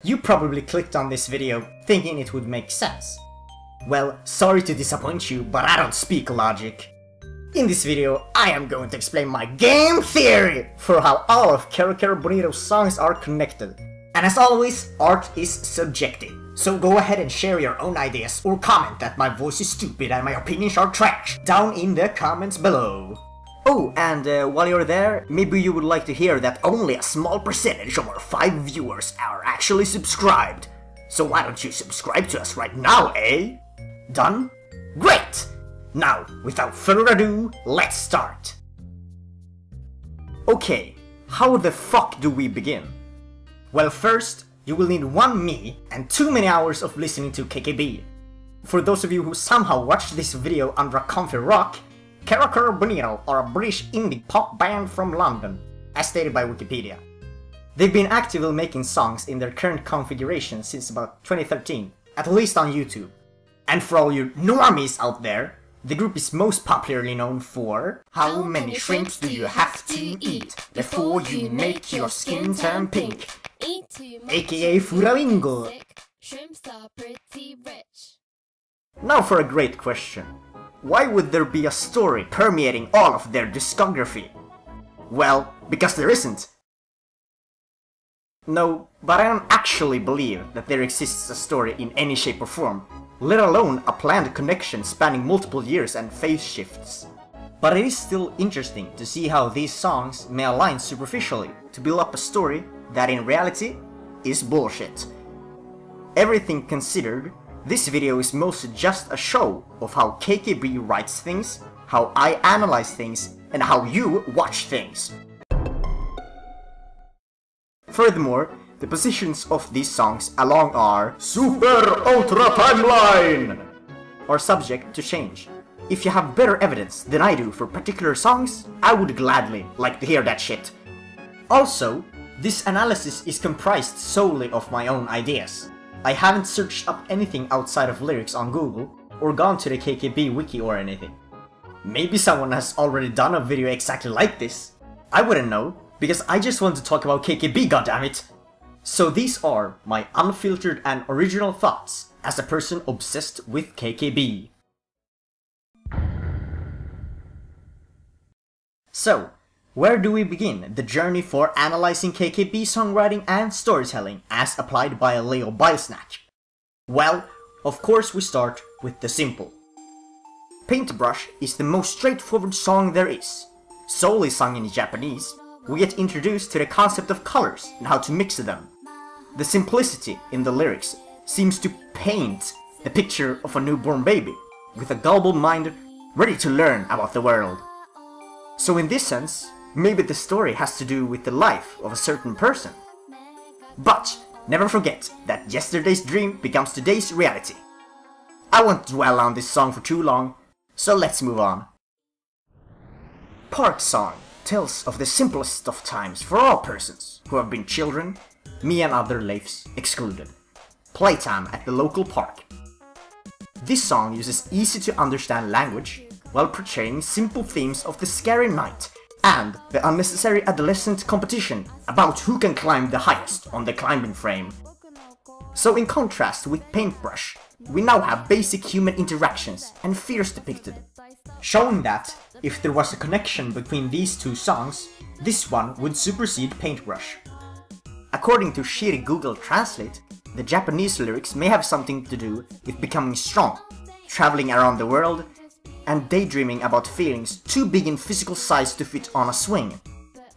You probably clicked on this video thinking it would make sense. Well, sorry to disappoint you, but I don't speak logic. In this video, I am going to explain my game theory for how all of KKB Bonito's songs are connected. And as always, art is subjective. So go ahead and share your own ideas or comment that my voice is stupid and my opinions are trash down in the comments below. Oh, and while you're there, maybe you would like to hear that only a small percentage of our 5 viewers are actually subscribed. So why don't you subscribe to us right now, eh? Done? Great! Now, without further ado, let's start! Okay, how the fuck do we begin? Well, first, you will need 1 me and too many hours of listening to KKB. For those of you who somehow watched this video under a comfy rock, KKB Bonito are a British indie pop band from London, as stated by Wikipedia. They've been actively making songs in their current configuration since about 2013, at least on YouTube. And for all you normies out there, the group is most popularly known for How many shrimps do you have to eat before you make your skin turn pink? AKA Furalingo. Shrimps are pretty rich. Now for a great question. Why would there be a story permeating all of their discography? Well, because there isn't. No, but I don't actually believe that there exists a story in any shape or form, let alone a planned connection spanning multiple years and phase shifts. But it is still interesting to see how these songs may align superficially to build up a story that in reality is bullshit. Everything considered, this video is mostly just a show of how KKB writes things, how I analyze things, and how you watch things. Furthermore, the positions of these songs along our Super Ultra Timeline are subject to change. If you have better evidence than I do for particular songs, I would gladly like to hear that shit. Also, this analysis is comprised solely of my own ideas. I haven't searched up anything outside of lyrics on Google, or gone to the KKB wiki or anything. Maybe someone has already done a video exactly like this. I wouldn't know, because I just want to talk about KKB, goddammit! So these are my unfiltered and original thoughts as a person obsessed with KKB. So, where do we begin the journey for analyzing KKB songwriting and storytelling as applied by Leo Bilesnack? Well, of course we start with the simple. Paintbrush is the most straightforward song there is. Solely sung in Japanese, we get introduced to the concept of colors and how to mix them. The simplicity in the lyrics seems to paint the picture of a newborn baby, with a gullible mind ready to learn about the world. So in this sense, maybe the story has to do with the life of a certain person. But never forget that yesterday's dream becomes today's reality. I won't dwell on this song for too long, so let's move on. Park Song tells of the simplest of times for all persons who have been children, me and other lives excluded. Playtime at the local park. This song uses easy to understand language while portraying simple themes of the scary night and the unnecessary adolescent competition about who can climb the highest on the climbing frame. So in contrast with Paintbrush, we now have basic human interactions and fears depicted, showing that if there was a connection between these two songs, this one would supersede Paintbrush. According to Shiri Google Translate, the Japanese lyrics may have something to do with becoming strong, traveling around the world, and daydreaming about feelings too big in physical size to fit on a swing.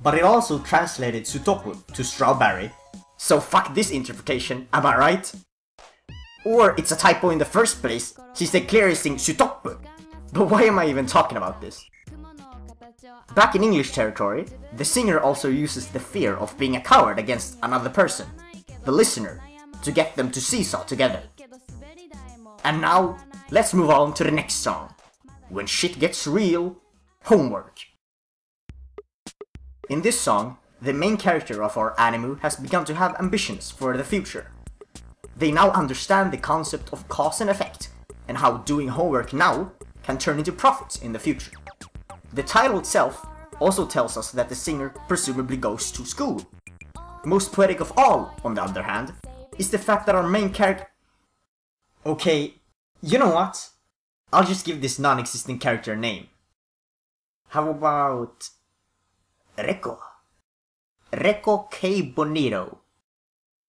But it also translated Sutopu to strawberry, so fuck this interpretation, am I right? Or it's a typo in the first place, since they clearly sing Sutopu. But why am I even talking about this? Back in English territory, the singer also uses the fear of being a coward against another person, the listener, to get them to seesaw together. And now, let's move on to the next song. When Shit Gets Real, Homework. In this song, the main character of our anime has begun to have ambitions for the future. They now understand the concept of cause and effect, and how doing homework now can turn into profits in the future. The title itself also tells us that the singer presumably goes to school. Most poetic of all, on the other hand, is the fact that our main character... Okay, you know what? I'll just give this non-existent character a name. How about... Reko? Reko K. Bonito.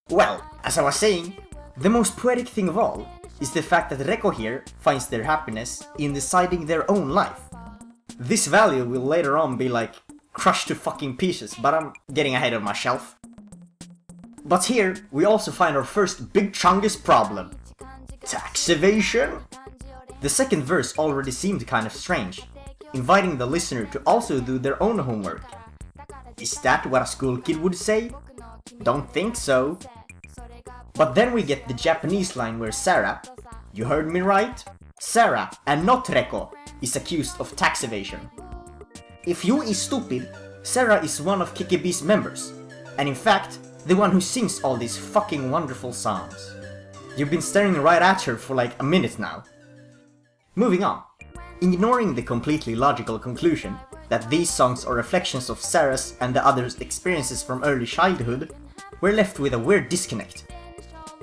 Well, as I was saying, the most poetic thing of all is the fact that Reko here finds their happiness in deciding their own life. This value will later on be like crushed to fucking pieces, but I'm getting ahead of myself. But here we also find our first big chungus problem. Tax evasion? The second verse already seemed kind of strange, inviting the listener to also do their own homework. Is that what a school kid would say? Don't think so. But then we get the Japanese line where Sarah, you heard me right? Sarah, and not Reko, is accused of tax evasion. If you is stupid, Sarah is one of KKB's members, and in fact, the one who sings all these fucking wonderful songs. You've been staring right at her for like a minute now. Moving on. Ignoring the completely logical conclusion that these songs are reflections of Sarah's and the others' experiences from early childhood, we're left with a weird disconnect.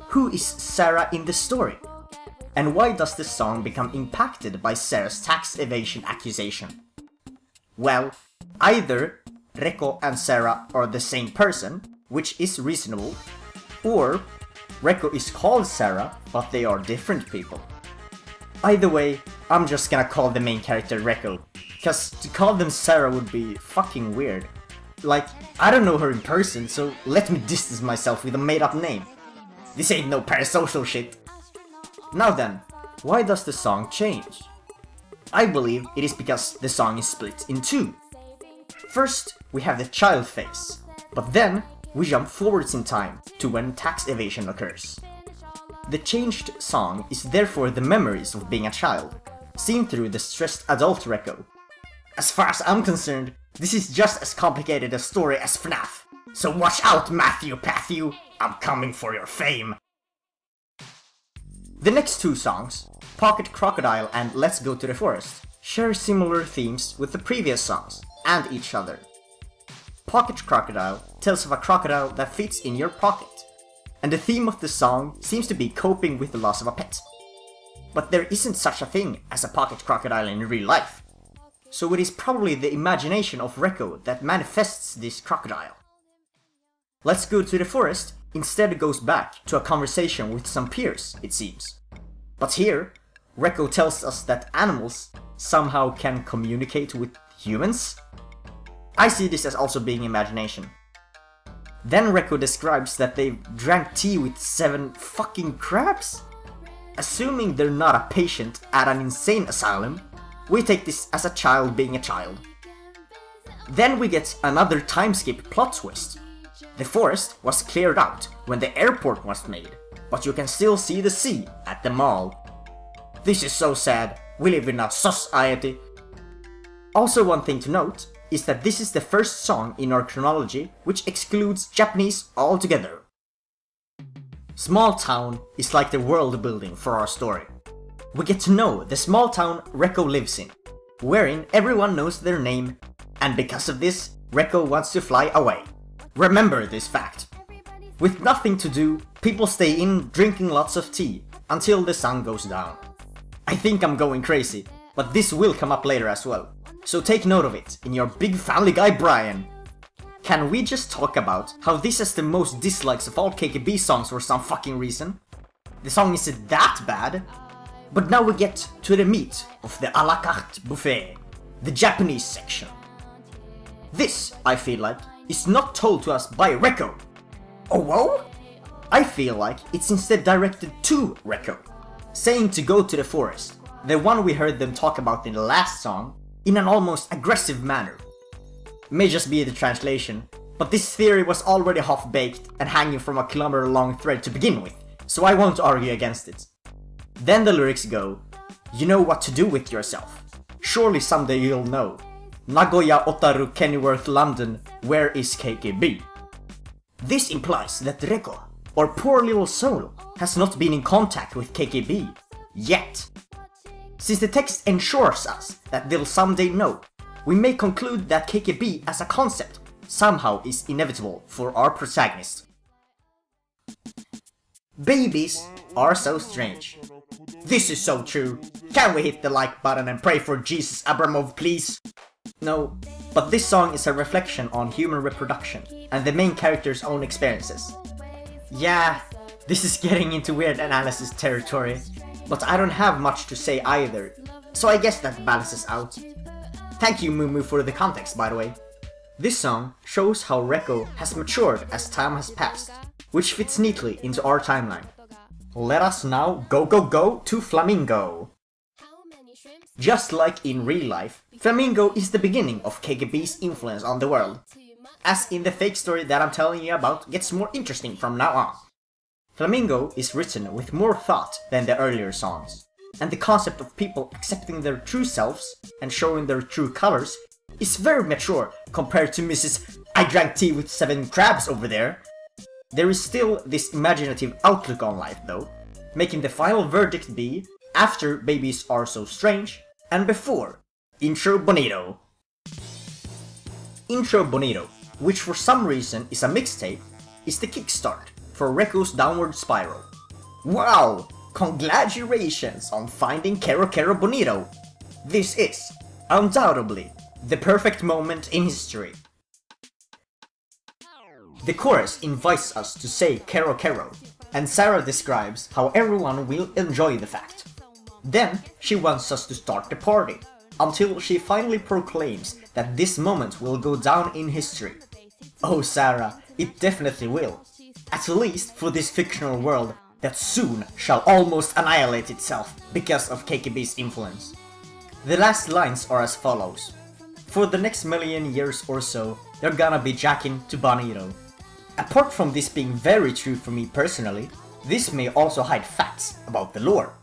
Who is Sarah in the story? And why does the song become impacted by Sarah's tax evasion accusation? Well, either Reko and Sarah are the same person, which is reasonable, or Reko is called Sarah, but they are different people. Either way, I'm just gonna call the main character Reko, cause to call them Sarah would be fucking weird. Like, I don't know her in person, so let me distance myself with a made up name. This ain't no parasocial shit. Now then, why does the song change? I believe it is because the song is split in two. First, we have the child phase, but then we jump forwards in time to when tax evasion occurs. The changed song is therefore the memories of being a child, seen through the stressed adult Reko. As far as I'm concerned, this is just as complicated a story as FNAF. So watch out, Matthew Patthew, I'm coming for your fame. The next two songs, Pocket Crocodile and Let's Go to the Forest, share similar themes with the previous songs, and each other. Pocket Crocodile tells of a crocodile that fits in your pocket, and the theme of the song seems to be coping with the loss of a pet. But there isn't such a thing as a pocket crocodile in real life, so it is probably the imagination of Reko that manifests this crocodile. Let's Go to the Forest instead goes back to a conversation with some peers, it seems. But here, Reko tells us that animals somehow can communicate with humans? I see this as also being imagination. Then Reko describes that they drank tea with 7 fucking crabs? Assuming they're not a patient at an insane asylum, we take this as a child being a child. Then we get another time skip plot twist. The forest was cleared out when the airport was made, but you can still see the sea at the mall. This is so sad, we live in a society. Also, one thing to note is that this is the first song in our chronology which excludes Japanese altogether. Small town is like the world building for our story. We get to know the small town Reko lives in, wherein everyone knows their name, and because of this, Reko wants to fly away. Remember this fact. With nothing to do, people stay in drinking lots of tea until the sun goes down. I think I'm going crazy, but this will come up later as well, so take note of it in your big Family Guy Brian. Can we just talk about how this has the most dislikes of all KKB songs for some fucking reason? The song isn't that bad. But now we get to the meat of the a la carte buffet, the Japanese section. This, I feel like, is not told to us by Reko. Oh whoa? I feel like it's instead directed to Reko, saying to go to the forest, the one we heard them talk about in the last song, in an almost aggressive manner. May just be the translation, but this theory was already half-baked and hanging from a kilometer-long thread to begin with, so I won't argue against it. Then the lyrics go, you know what to do with yourself. Surely someday you'll know. Nagoya, Otaru, Kenilworth, London, where is KKB? This implies that Reko, or poor little soul, has not been in contact with KKB yet. Since the text ensures us that they'll someday know, we may conclude that KKB as a concept somehow is inevitable for our protagonist. Babies are so strange. This is so true. Can we hit the like button and pray for Jesus Abramov, please? No, but this song is a reflection on human reproduction and the main character's own experiences. Yeah, this is getting into weird analysis territory, but I don't have much to say either, so I guess that balances out. Thank you Mumu for the context, by the way. This song shows how Reko has matured as time has passed, which fits neatly into our timeline. Let us now go to Flamingo. Just like in real life, Flamingo is the beginning of KKB's influence on the world, as in the fake story that I'm telling you about gets more interesting from now on. Flamingo is written with more thought than the earlier songs, and the concept of people accepting their true selves and showing their true colors is very mature compared to Mrs. I drank tea with 7 crabs over there. There is still this imaginative outlook on life though, making the final verdict be after babies are so strange and before Intro Bonito. Intro Bonito, which for some reason is a mixtape, is the kickstart for Reko's downward spiral. Wow! Congratulations on finding Kero Kero Bonito! This is, undoubtedly, the perfect moment in history. The chorus invites us to say Kero Kero, and Sarah describes how everyone will enjoy the fact. Then she wants us to start the party, until she finally proclaims that this moment will go down in history. Oh Sarah, it definitely will. At least for this fictional world that soon shall almost annihilate itself because of KKB's influence. The last lines are as follows. For the next million years or so, they're gonna be jacking to Bonito. Apart from this being very true for me personally, this may also hide facts about the lore.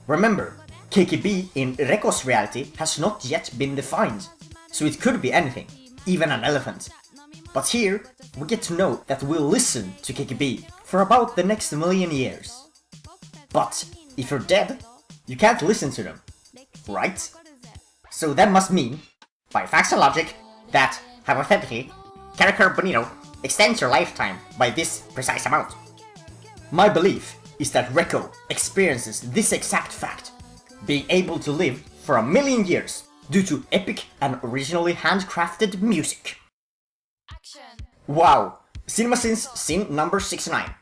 Remember, KKB in Reko's reality has not yet been defined, so it could be anything, even an elephant. But here, we get to know that we'll listen to KKB for about the next million years. But if you're dead, you can't listen to them, right? So that must mean, by facts and logic, that, hypothetically, Kero Kero Bonito extends your lifetime by this precise amount. My belief is that Reko experiences this exact fact, being able to live for 1,000,000 years due to epic and originally handcrafted music. Wow! CinemaSins scene number 69.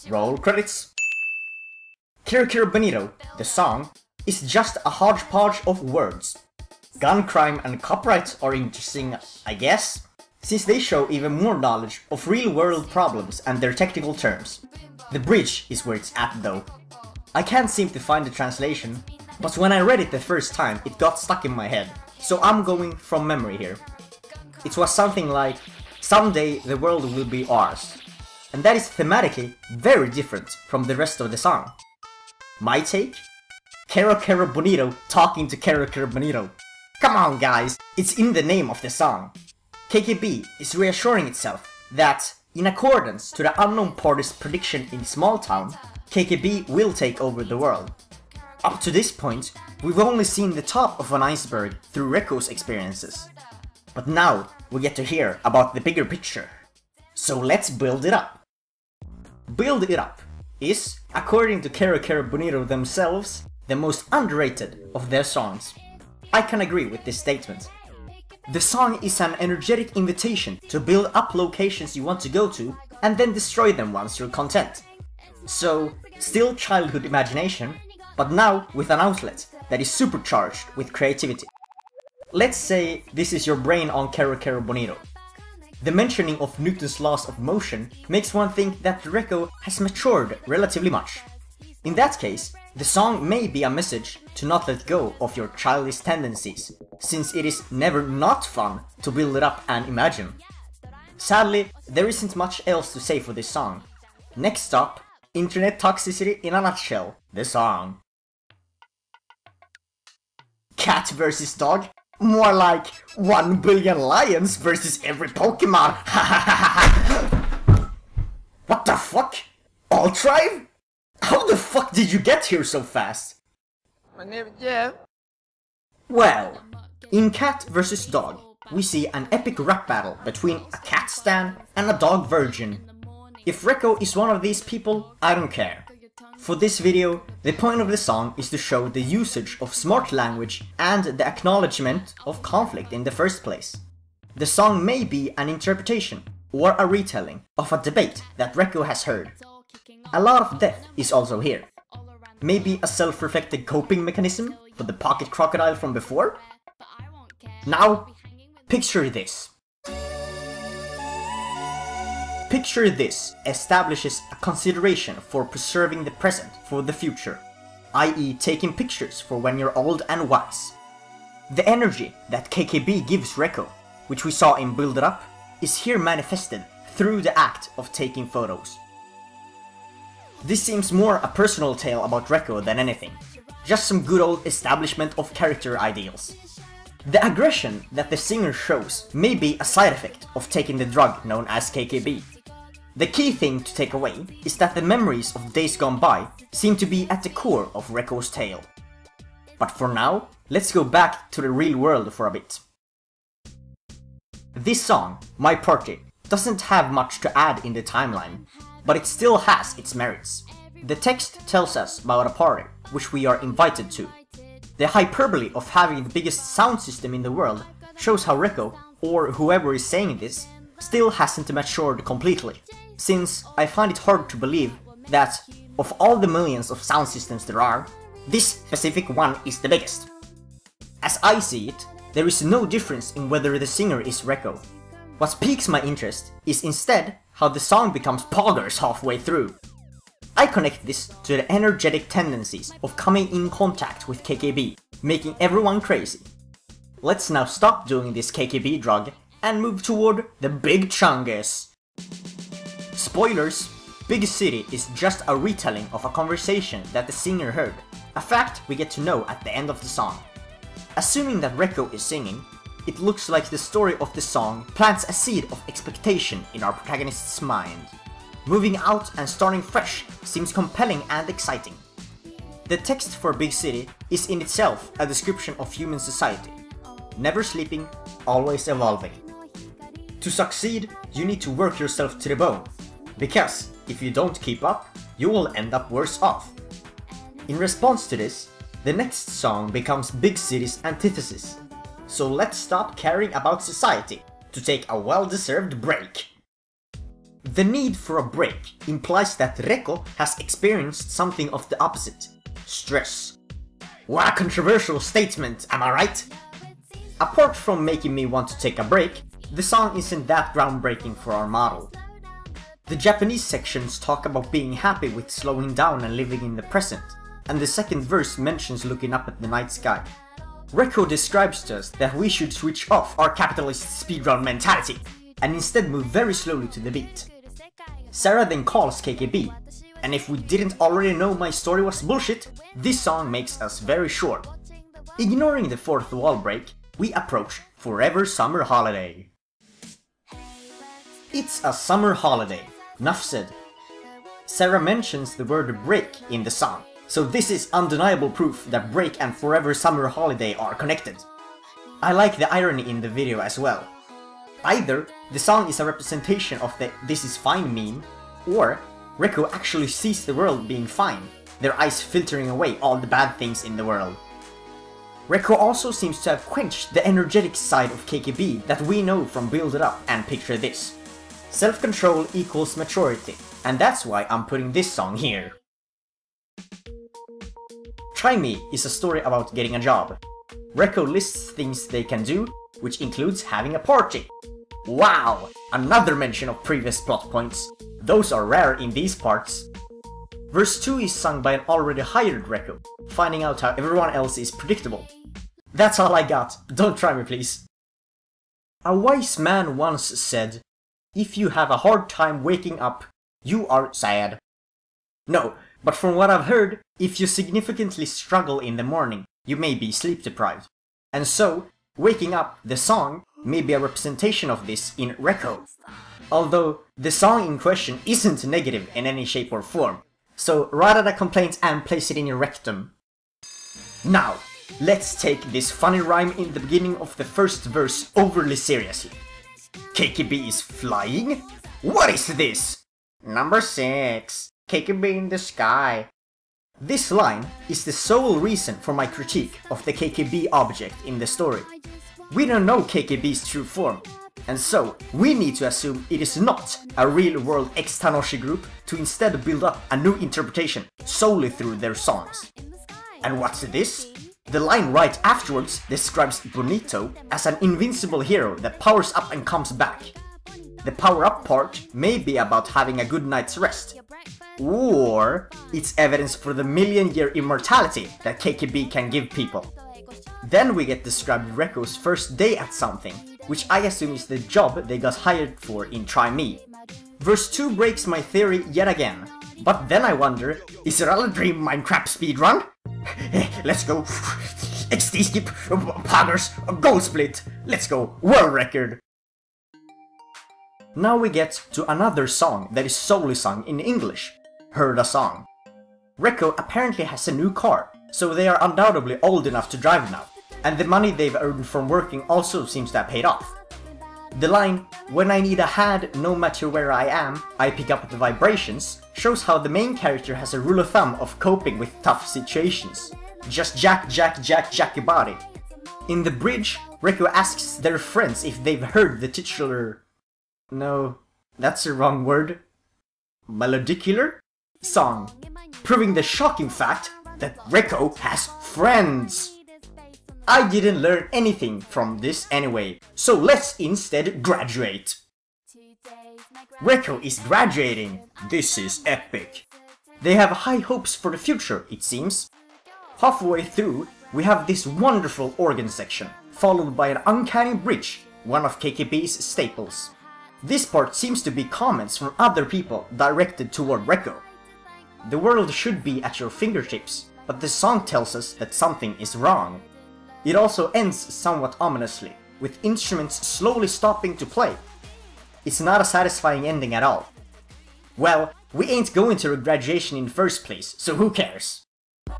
Roll credits. Kero Kero Bonito, the song, is just a hodgepodge of words. Gun crime and copyright are interesting, I guess, since they show even more knowledge of real-world problems and their technical terms. The bridge is where it's at though. I can't seem to find the translation, but when I read it the first time it got stuck in my head, so I'm going from memory here. It was something like, someday the world will be ours. And that is thematically very different from the rest of the song. My take? Kero Kero Bonito talking to Kero Kero Bonito. Come on guys, it's in the name of the song. KKB is reassuring itself that, in accordance to the unknown party's prediction in Small Town, KKB will take over the world. Up to this point, we've only seen the top of an iceberg through Reko's experiences. But now, we get to hear about the bigger picture. So let's build it up. Build It Up is, according to Kero Kero Bonito themselves, the most underrated of their songs. I can agree with this statement. The song is an energetic invitation to build up locations you want to go to and then destroy them once you're content. So, still childhood imagination, but now with an outlet that is supercharged with creativity. Let's say this is your brain on Kero Kero Bonito. The mentioning of Newton's laws of motion makes one think that Reko has matured relatively much. In that case, the song may be a message to not let go of your childish tendencies, since it is never not fun to build it up and imagine. Sadly, there isn't much else to say for this song. Next up, Internet Toxicity in a Nutshell, the song. Cat vs dog? More like 1 billion lions versus every Pokemon. What the fuck? All tribe? How the fuck did you get here so fast? My name is Jeff. Well, in Cat vs Dog, we see an epic rap battle between a cat stan and a dog virgin. If Reko is one of these people, I don't care. For this video, the point of the song is to show the usage of smart language and the acknowledgement of conflict in the first place. The song may be an interpretation or a retelling of a debate that Reko has heard. A lot of death is also here. Maybe a self-reflected coping mechanism for the pocket crocodile from before? Now, picture this. Picture this establishes a consideration for preserving the present for the future, i.e. taking pictures for when you're old and wise. The energy that KKB gives Reko, which we saw in Build It Up, is here manifested through the act of taking photos. This seems more a personal tale about Reko than anything, just some good old establishment of character ideals. The aggression that the singer shows may be a side effect of taking the drug known as KKB. The key thing to take away is that the memories of days gone by seem to be at the core of Reko's tale. But for now, let's go back to the real world for a bit. This song, My Party, doesn't have much to add in the timeline, but it still has its merits. The text tells us about a party, which we are invited to. The hyperbole of having the biggest sound system in the world shows how Reko, or whoever is saying this, still hasn't matured completely, since I find it hard to believe that, of all the millions of sound systems there are, this specific one is the biggest. As I see it, there is no difference in whether the singer is Reko. What piques my interest is instead how the song becomes poggers halfway through. I connect this to the energetic tendencies of coming in contact with KKB, making everyone crazy. Let's now stop doing this KKB drug and move toward the big chungus. Spoilers! Big City is just a retelling of a conversation that the singer heard, a fact we get to know at the end of the song. Assuming that Reko is singing, it looks like the story of the song plants a seed of expectation in our protagonist's mind. Moving out and starting fresh seems compelling and exciting. The text for Big City is in itself a description of human society. Never sleeping, always evolving. To succeed, you need to work yourself to the bone, because if you don't keep up, you will end up worse off. In response to this, the next song becomes Big City's antithesis. So let's stop caring about society to take a well-deserved break. The need for a break implies that Reko has experienced something of the opposite: stress. What a controversial statement, am I right? Apart from making me want to take a break, the song isn't that groundbreaking for our model. The Japanese sections talk about being happy with slowing down and living in the present, and the second verse mentions looking up at the night sky. Reko describes to us that we should switch off our capitalist speedrun mentality, and instead move very slowly to the beat. Sarah then calls KKB, and if we didn't already know my story was bullshit, this song makes us very sure. Ignoring the fourth wall break, we approach Forever Summer Holiday. It's a summer holiday, nuff said. Sarah mentions the word break in the song, so this is undeniable proof that break and Forever Summer Holiday are connected. I like the irony in the video as well. Either the song is a representation of the "this is fine" meme, or Reko actually sees the world being fine, their eyes filtering away all the bad things in the world. Reko also seems to have quenched the energetic side of KKB that we know from Build It Up and Picture This. Self-control equals maturity, and that's why I'm putting this song here. Try Me is a story about getting a job. Reko lists things they can do, which includes having a party. Wow! Another mention of previous plot points. Those are rare in these parts. Verse 2 is sung by an already hired Reko, finding out how everyone else is predictable. That's all I got, don't try me please. A wise man once said, "If you have a hard time waking up, you are sad." No, but from what I've heard, if you significantly struggle in the morning, you may be sleep deprived. And so, Waking Up, the song, may be a representation of this in Reko. Although, the song in question isn't negative in any shape or form, so write out a complaint and place it in your rectum. Now, let's take this funny rhyme in the beginning of the first verse overly seriously. KKB is flying? What is this? Number 6. KKB in the sky. This line is the sole reason for my critique of the KKB object in the story. We don't know KKB's true form, and so we need to assume it is not a real-world ex-Tanoshi group to instead build up a new interpretation solely through their songs. And what's this? The line right afterwards describes Bonito as an invincible hero that powers up and comes back. The power-up part may be about having a good night's rest, or it's evidence for the million-year immortality that KKB can give people. Then we get described Reko's first day at something, which I assume is the job they got hired for in Try Me. Verse 2 breaks my theory yet again, but then I wonder, is it all a dream Minecraft speedrun? Let's go! XD skip, poggers, goal split, let's go, world record! Now we get to another song that is solely sung in English, Heard a Song. Reko apparently has a new car, so they are undoubtedly old enough to drive now, and the money they've earned from working also seems to have paid off. The line, "When I need a hand, no matter where I am, I pick up the vibrations," shows how the main character has a rule of thumb of coping with tough situations. Just jack your body. In the bridge, Reko asks their friends if they've heard the titular... No, that's the wrong word. Melodicular? Song, proving the shocking fact that Reko has friends. I didn't learn anything from this anyway, so let's instead graduate. Reko is graduating. This is epic. They have high hopes for the future, it seems. Halfway through, we have this wonderful organ section, followed by an uncanny bridge, one of KKB's staples. This part seems to be comments from other people directed toward Reko. The world should be at your fingertips, but the song tells us that something is wrong. It also ends somewhat ominously, with instruments slowly stopping to play. It's not a satisfying ending at all. Well, we ain't going to a graduation in the first place, so who cares?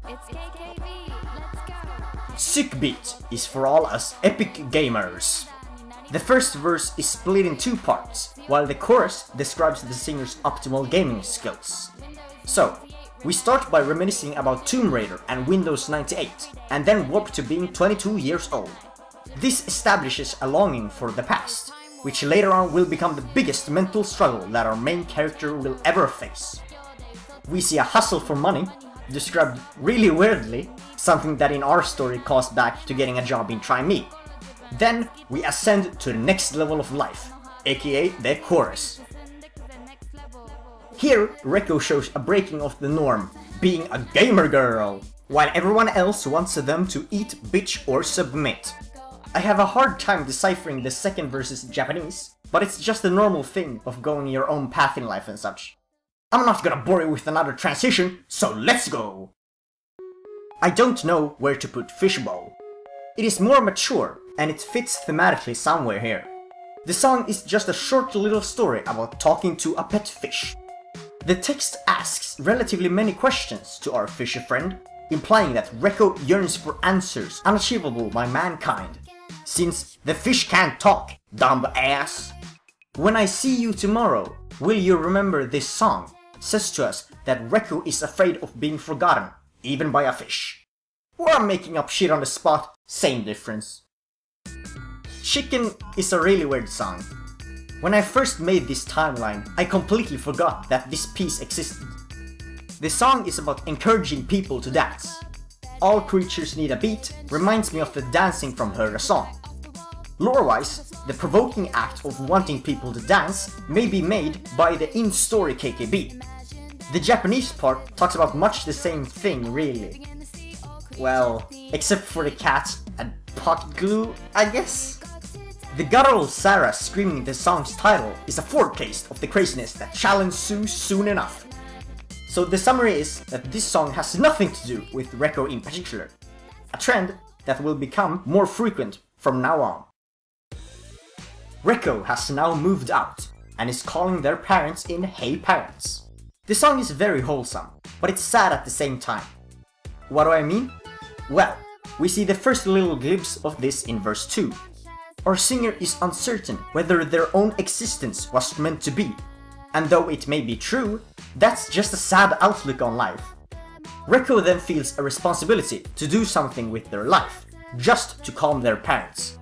It's KKB, let's go. Sick Beat is for all us epic gamers. The first verse is split in 2 parts, while the chorus describes the singer's optimal gaming skills. So, we start by reminiscing about Tomb Raider and Windows 98, and then warp to being 22 years old. This establishes a longing for the past, which later on will become the biggest mental struggle that our main character will ever face. We see a hustle for money, described really weirdly, something that in our story calls back to getting a job in Try Me. Then we ascend to the next level of life, aka the chorus. Here, Reko shows a breaking of the norm, being a gamer girl, while everyone else wants them to eat, bitch, or submit. I have a hard time deciphering the second verse's Japanese, but it's just a normal thing of going your own path in life and such. I'm not gonna bore you with another transition, so let's go! I don't know where to put Fishbowl. It is more mature, and it fits thematically somewhere here. The song is just a short little story about talking to a pet fish. The text asks relatively many questions to our fishy friend, implying that Reko yearns for answers unachievable by mankind. Since the fish can't talk, dumb ass. When I see you tomorrow, will you remember this song? Says to us that Reko is afraid of being forgotten, even by a fish. Or I'm making up shit on the spot, same difference. Chicken is a really weird song. When I first made this timeline, I completely forgot that this piece existed. The song is about encouraging people to dance. All creatures need a beat reminds me of the dancing from Heard a Song. Lore-wise, the provoking act of wanting people to dance may be made by the in-story KKB. The Japanese part talks about much the same thing, really. Well, except for the cat and pot glue, I guess? The guttural Sarah screaming the song's title is a foretaste of the craziness that shall ensue soon enough. So the summary is that this song has nothing to do with Reko in particular, a trend that will become more frequent from now on. Reko has now moved out and is calling their parents in Hey Parents. The song is very wholesome, but it's sad at the same time. What do I mean? Well, we see the first little glimpse of this in verse 2. Our singer is uncertain whether their own existence was meant to be, And though it may be true, that's just a sad outlook on life. Reko then feels a responsibility to do something with their life, just to calm their parents.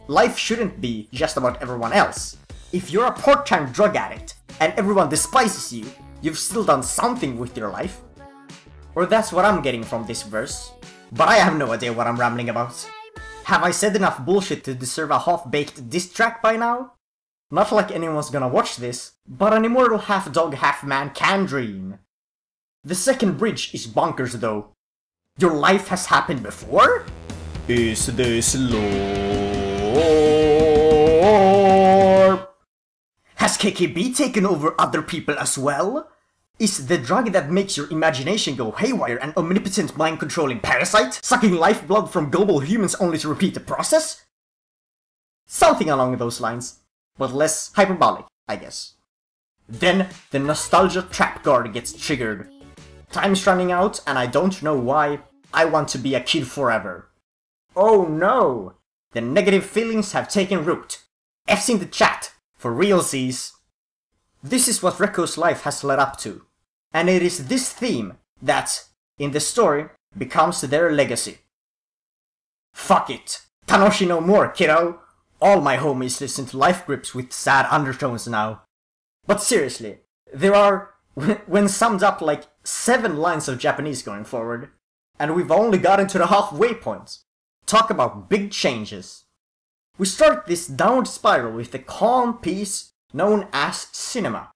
Life shouldn't be just about everyone else. If you're a part-time drug addict and everyone despises you, you've still done something with your life. Or that's what I'm getting from this verse. But I have no idea what I'm rambling about. Have I said enough bullshit to deserve a half-baked diss track by now? Not like anyone's gonna watch this, but an immortal half-dog half-man can dream. The second bridge is bonkers though. Your life has happened before? Is this lore? Has KKB taken over other people as well? Is the drug that makes your imagination go haywire an omnipotent mind-controlling parasite, sucking lifeblood from gullible humans only to repeat the process? Something along those lines, but less hyperbolic, I guess. Then the nostalgia trap card gets triggered. Time's running out and I don't know why. I want to be a kid forever. Oh no! The negative feelings have taken root. F's in the chat, for realsies. This is what Reko's life has led up to. And it is this theme that, in the story, becomes their legacy. Fuck it. Tanoshi no more, kiddo. All my homies listen to life grips with sad undertones now. But seriously, there are, when summed up, like 7 lines of Japanese going forward. And we've only gotten to the halfway point. Talk about big changes. We start this downward spiral with the calm piece known as cinema.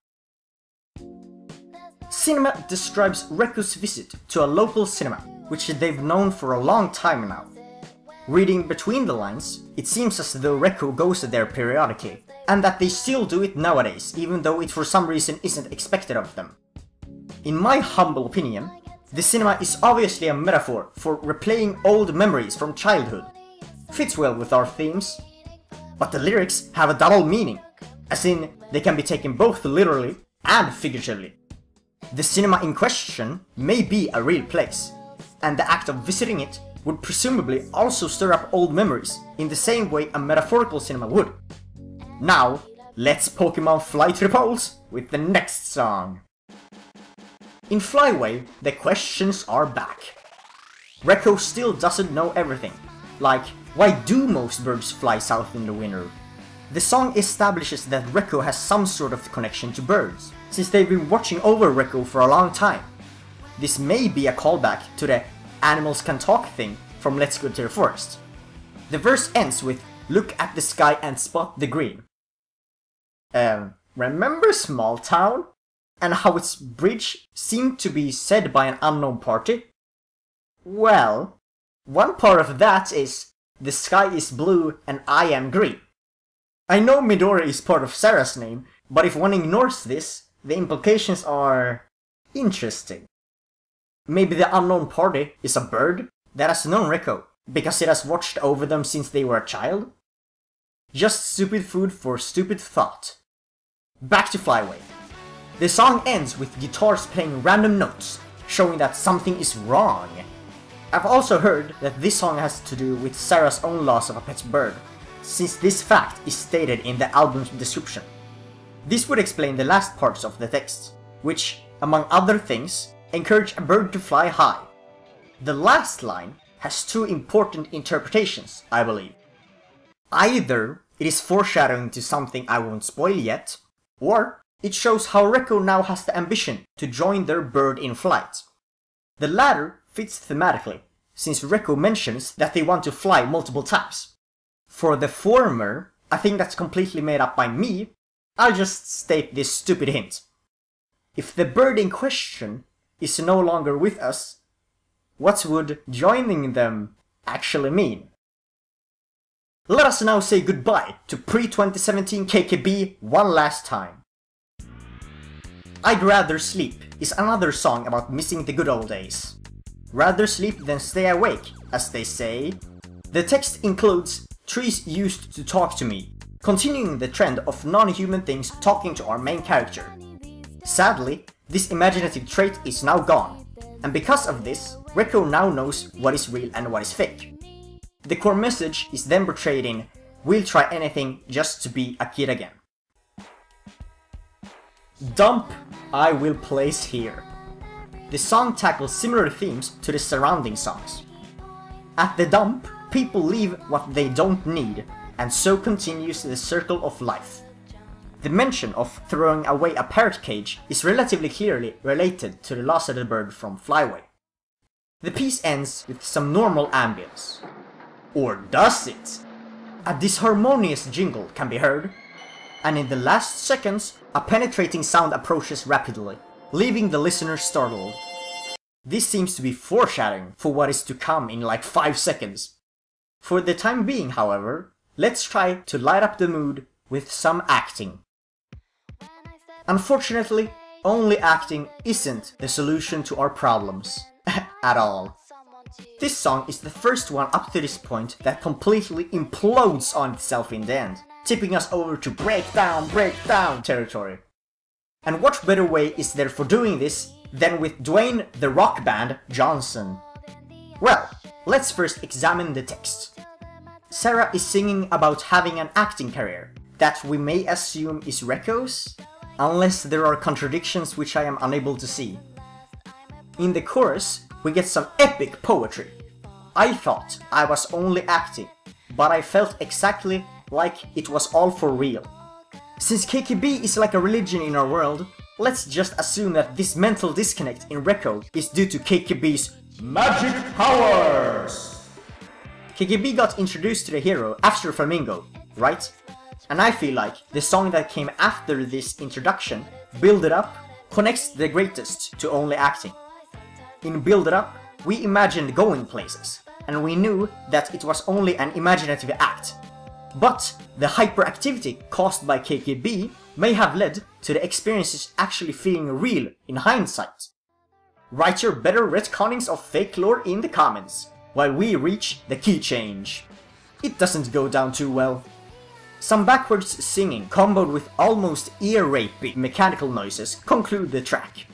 Cinema describes Reko's visit to a local cinema, which they've known for a long time now. Reading between the lines, it seems as though Reko goes there periodically, and that they still do it nowadays, even though it for some reason isn't expected of them. In my humble opinion, the cinema is obviously a metaphor for replaying old memories from childhood. Fits well with our themes. But the lyrics have a double meaning, as in, they can be taken both literally and figuratively. The cinema in question may be a real place, and the act of visiting it would presumably also stir up old memories in the same way a metaphorical cinema would. Now, let's Pokemon fly to the polls with the next song. In Flyway, the questions are back. Reko still doesn't know everything, like why do most birds fly south in the winter? The song establishes that Reko has some sort of connection to birds, since they've been watching over Reko for a long time. This may be a callback to the animals can talk thing from Let's Go to the Forest. The verse ends with look at the sky and spot the green. Remember Small Town? And how its bridge seemed to be said by an unknown party? Well, one part of that is the sky is blue and I am green. I know Midori is part of Sarah's name, but if one ignores this, the implications are interesting. Maybe the unknown party is a bird that has known Reko, because it has watched over them since they were a child? Just stupid food for stupid thought. Back to Flyway. The song ends with guitars playing random notes, showing that something is wrong. I've also heard that this song has to do with Sarah's own loss of a pet bird, since this fact is stated in the album's description. This would explain the last parts of the text, which, among other things, encourage a bird to fly high. The last line has 2 important interpretations, I believe. Either it is foreshadowing to something I won't spoil yet, or it shows how Reko now has the ambition to join their bird in flight. The latter fits thematically, since Reko mentions that they want to fly multiple times. For the former, I think that's completely made up by me. I'll just state this stupid hint. If the bird in question is no longer with us, what would joining them actually mean? Let us now say goodbye to pre-2017 KKB one last time. I'd Rather Sleep is another song about missing the good old days. Rather sleep than stay awake, as they say. The text includes trees used to talk to me, continuing the trend of non-human things talking to our main character. Sadly, this imaginative trait is now gone, and because of this, Reko now knows what is real and what is fake. The core message is then portrayed in "We'll try anything just to be a kid again." Dump I will place here. The song tackles similar themes to the surrounding songs. At the dump, people leave what they don't need, and so continues the circle of life. The mention of throwing away a parrot cage is relatively clearly related to the loss of the bird from Flyway. The piece ends with some normal ambience. Or does it? A disharmonious jingle can be heard, and in the last seconds, a penetrating sound approaches rapidly, leaving the listener startled. This seems to be foreshadowing for what is to come in like 5 seconds. For the time being, however, let's try to light up the mood with some acting. Unfortunately, only acting isn't the solution to our problems. At all. This song is the first one up to this point that completely implodes on itself in the end, tipping us over to breakdown territory. And what better way is there for doing this than with Dwayne the Rock Band Johnson? Well, let's first examine the text. Sarah is singing about having an acting career that we may assume is Reko's, unless there are contradictions which I am unable to see. In the chorus, we get some epic poetry. I thought I was only acting, but I felt exactly like it was all for real. Since KKB is like a religion in our world, let's just assume that this mental disconnect in Reko is due to KKB's magic powers! KKB got introduced to the hero after Flamingo, right? And I feel like the song that came after this introduction, Build It Up, connects the greatest to only acting. In Build It Up, we imagined going places, and we knew that it was only an imaginative act. But the hyperactivity caused by KKB may have led to the experiences actually feeling real in hindsight. Write your better retconnings of fake lore in the comments, while we reach the key change. It doesn't go down too well. Some backwards singing comboed with almost ear-rapey mechanical noises conclude the track.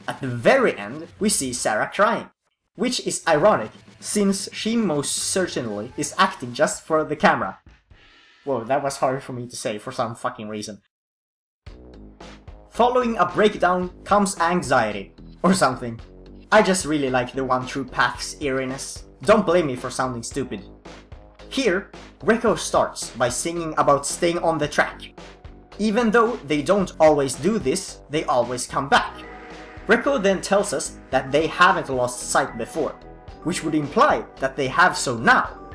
At the very end, we see Sarah crying, which is ironic since she most certainly is acting just for the camera. Whoa, that was hard for me to say for some fucking reason. Following a breakdown comes anxiety, or something. I just really like the One True Path's eeriness. Don't blame me for sounding stupid. Here, Reko starts by singing about staying on the track. Even though they don't always do this, they always come back. Reko then tells us that they haven't lost sight before, which would imply that they have so now.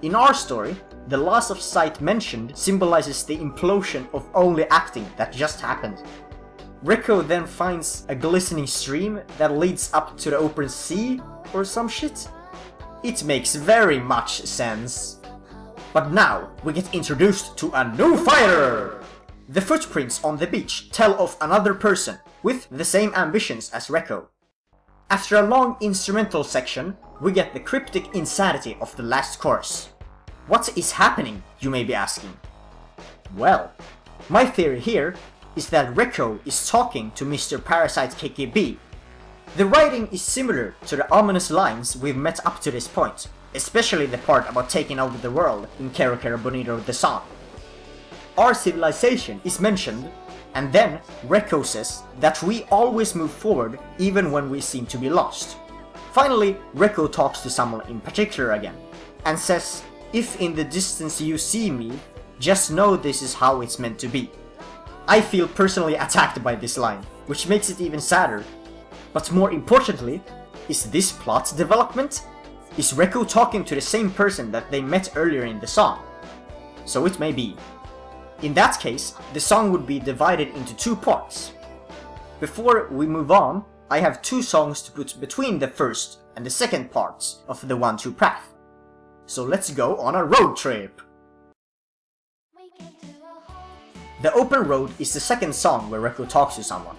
In our story, the loss of sight mentioned symbolizes the implosion of only acting that just happened. Reko then finds a glistening stream that leads up to the open sea or some shit. It makes very much sense. But now we get introduced to a new fighter! The footprints on the beach tell of another person with the same ambitions as Reko. After a long instrumental section, we get the cryptic insanity of the last chorus. What is happening, you may be asking? Well, my theory here is that Reko is talking to Mr. Parasite KKB. The writing is similar to the ominous lines we've met up to this point, especially the part about taking over the world in Kero Kero Bonito the song. Our civilization is mentioned, and then Reko says that we always move forward even when we seem to be lost. Finally, Reko talks to someone in particular again, and says, "If in the distance you see me, just know this is how it's meant to be." I feel personally attacked by this line, which makes it even sadder. But more importantly, is this plot development? Is Reko talking to the same person that they met earlier in the song? So it may be. In that case, the song would be divided into 2 parts. Before we move on, I have 2 songs to put between the first and the second parts of the One True Path. So let's go on a road trip! The Open Road is the second song where Reko talks to someone.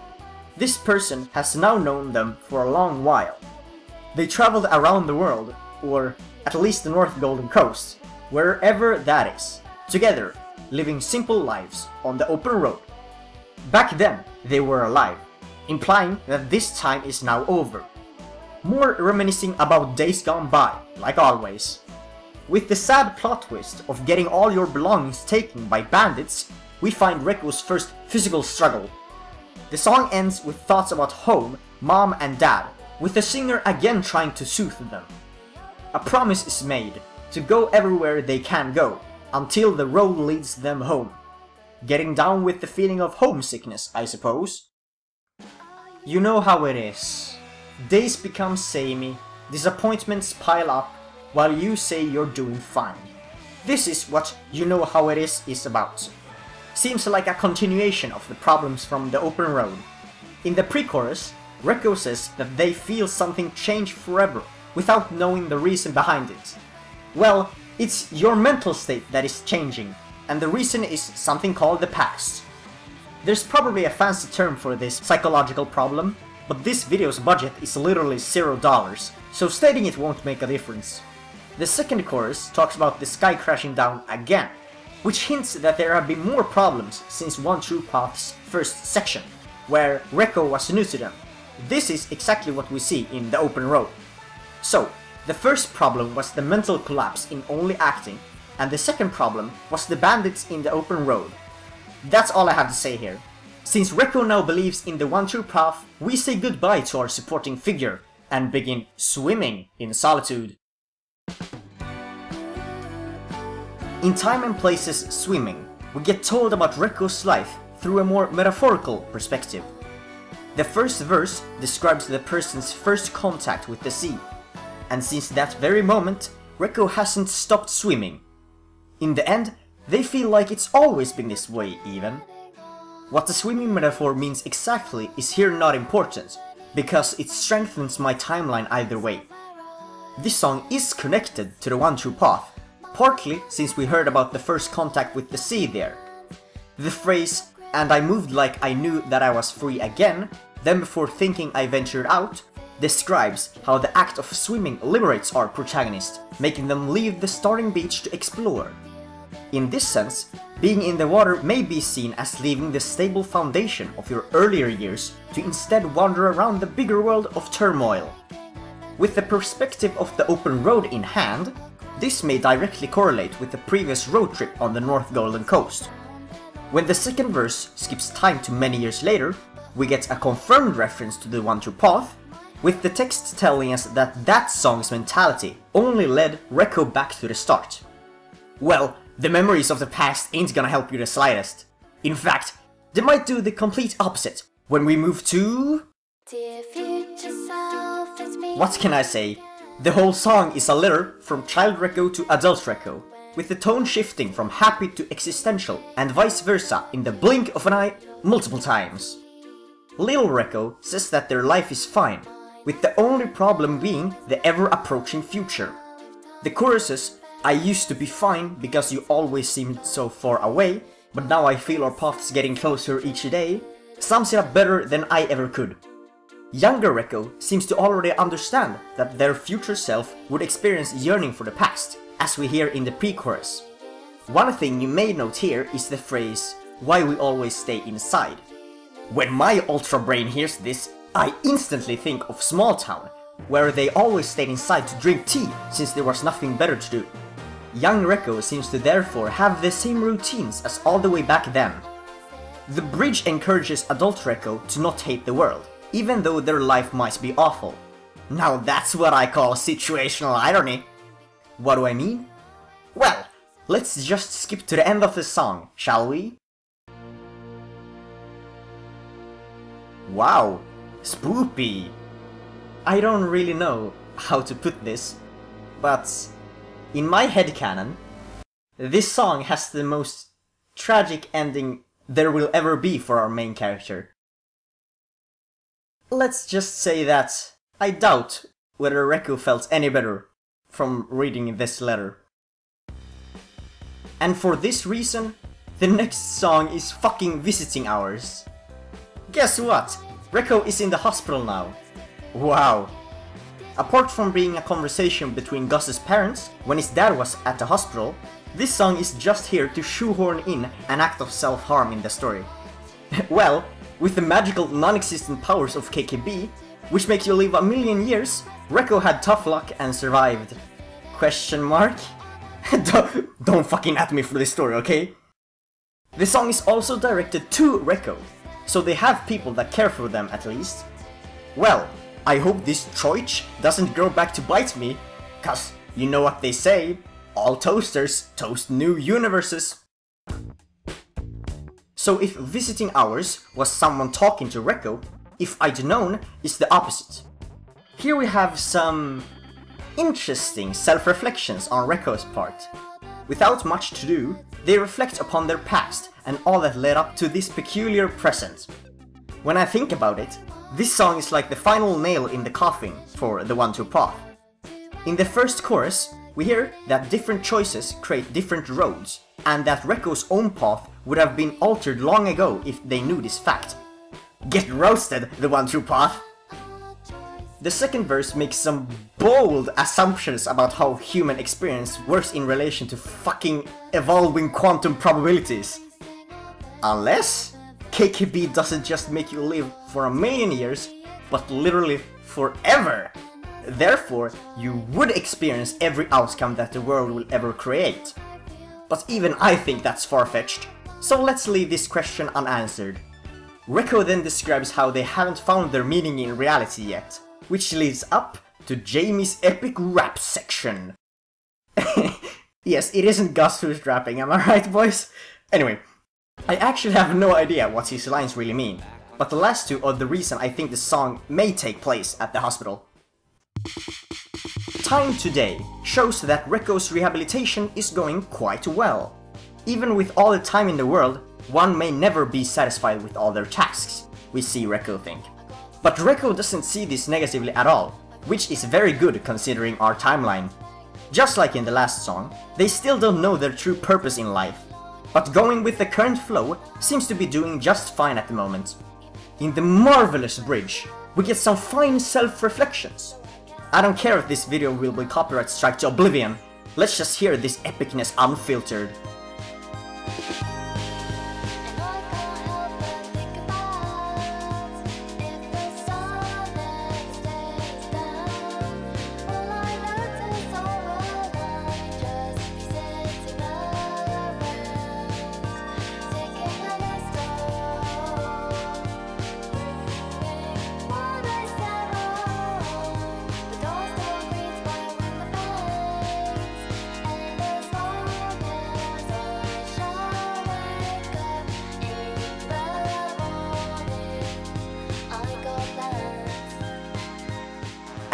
This person has now known them for a long while. They traveled around the world, or at least the North Golden Coast, wherever that is, together, living simple lives on the open road. Back then, they were alive, implying that this time is now over. More reminiscing about days gone by, like always. With the sad plot twist of getting all your belongings taken by bandits, we find Reko's first physical struggle. The song ends with thoughts about home, mom and dad, with the singer again trying to soothe them. A promise is made to go everywhere they can go, until the road leads them home. Getting down with the feeling of homesickness, I suppose. You know how it is. Days become samey, disappointments pile up, while you say you're doing fine. This is what You Know How It Is about. Seems like a continuation of the problems from the open road. In the pre-chorus, Reko says that they feel something change forever, without knowing the reason behind it. Well, it's your mental state that is changing, and the reason is something called the past. There's probably a fancy term for this psychological problem, but this video's budget is literally $0, so stating it won't make a difference. The second chorus talks about the sky crashing down again, which hints that there have been more problems since One True Path's first section, where Reko was new to them. This is exactly what we see in the open road. So, the first problem was the mental collapse in only acting, and the second problem was the bandits in the open road. That's all I have to say here. Since Reko now believes in the One True Path, we say goodbye to our supporting figure, and begin swimming in solitude. In Time and Place's Swimming, we get told about Reko's life through a more metaphorical perspective. The first verse describes the person's first contact with the sea, and since that very moment, Reko hasn't stopped swimming. In the end, they feel like it's always been this way even. What the swimming metaphor means exactly is here not important, because it strengthens my timeline either way. This song is connected to the One True Path, partly since we heard about the first contact with the sea there. The phrase, "and I moved like I knew that I was free again, then before thinking I ventured out," describes how the act of swimming liberates our protagonist, making them leave the starting beach to explore. In this sense, being in the water may be seen as leaving the stable foundation of your earlier years to instead wander around the bigger world of turmoil. With the perspective of the open road in hand, this may directly correlate with the previous road trip on the North Golden Coast. When the second verse skips time to many years later, we get a confirmed reference to the One True Path, with the text telling us that that song's mentality only led Reko back to the start. Well, the memories of the past ain't gonna help you the slightest. In fact, they might do the complete opposite when we move to... What can I say? The whole song is a letter from child Reko to adult Reko, with the tone shifting from happy to existential and vice versa in the blink of an eye multiple times. Little Reko says that their life is fine, with the only problem being the ever-approaching future. The choruses, "I used to be fine because you always seemed so far away, but now I feel our paths getting closer each day," sums it up better than I ever could. Younger Reko seems to already understand that their future self would experience yearning for the past, as we hear in the pre-chorus. One thing you may note here is the phrase, "why we always stay inside." When my ultra brain hears this, I instantly think of Small Town, where they always stayed inside to drink tea since there was nothing better to do. Young Reko seems to therefore have the same routines as all the way back then. The bridge encourages adult Reko to not hate the world, even though their life might be awful. Now that's what I call situational irony. What do I mean? Well, let's just skip to the end of the song, shall we? Wow, spoopy. I don't really know how to put this, but in my headcanon, this song has the most tragic ending there will ever be for our main character. Let's just say that I doubt whether Reko felt any better from reading this letter. And for this reason, the next song is fucking visiting hours. Guess what? Reko is in the hospital now. Wow. Apart from being a conversation between Gus's parents when his dad was at the hospital, this song is just here to shoehorn in an act of self-harm in the story. Well, with the magical non-existent powers of KKB, which make you live 1,000,000 years, Reko had tough luck and survived. Question mark? Don't fucking at me for this story, okay? The song is also directed to Reko, so they have people that care for them at least. Well, I hope this Troich doesn't grow back to bite me, cause you know what they say, all toasters toast new universes. So if visiting hours was someone talking to Reko, if I'd known is the opposite. Here we have some interesting self-reflections on Reko's part. Without much to do, they reflect upon their past and all that led up to this peculiar present. When I think about it, this song is like the final nail in the coffin for the one-two path. In the first chorus, we hear that different choices create different roads, and that Reko's own path would have been altered long ago if they knew this fact. Get roasted, the one-two path! The second verse makes some bold assumptions about how human experience works in relation to fucking evolving quantum probabilities. Unless KKB doesn't just make you live for 1,000,000 years, but literally forever. Therefore, you would experience every outcome that the world will ever create. But even I think that's far-fetched, so let's leave this question unanswered. Reko then describes how they haven't found their meaning in reality yet, which leads up to Jamie's epic rap section. Yes, it isn't Gus who's rapping, am I right, boys? Anyway, I actually have no idea what his lines really mean, but the last two are the reason I think the song may take place at the hospital. Time today shows that Reko's rehabilitation is going quite well. Even with all the time in the world, one may never be satisfied with all their tasks, we see Reko think. But Reko doesn't see this negatively at all, which is very good considering our timeline. Just like in the last song, they still don't know their true purpose in life, but going with the current flow seems to be doing just fine at the moment. In the marvelous bridge, we get some fine self-reflections. I don't care if this video will be copyright strike to oblivion, let's just hear this epicness unfiltered.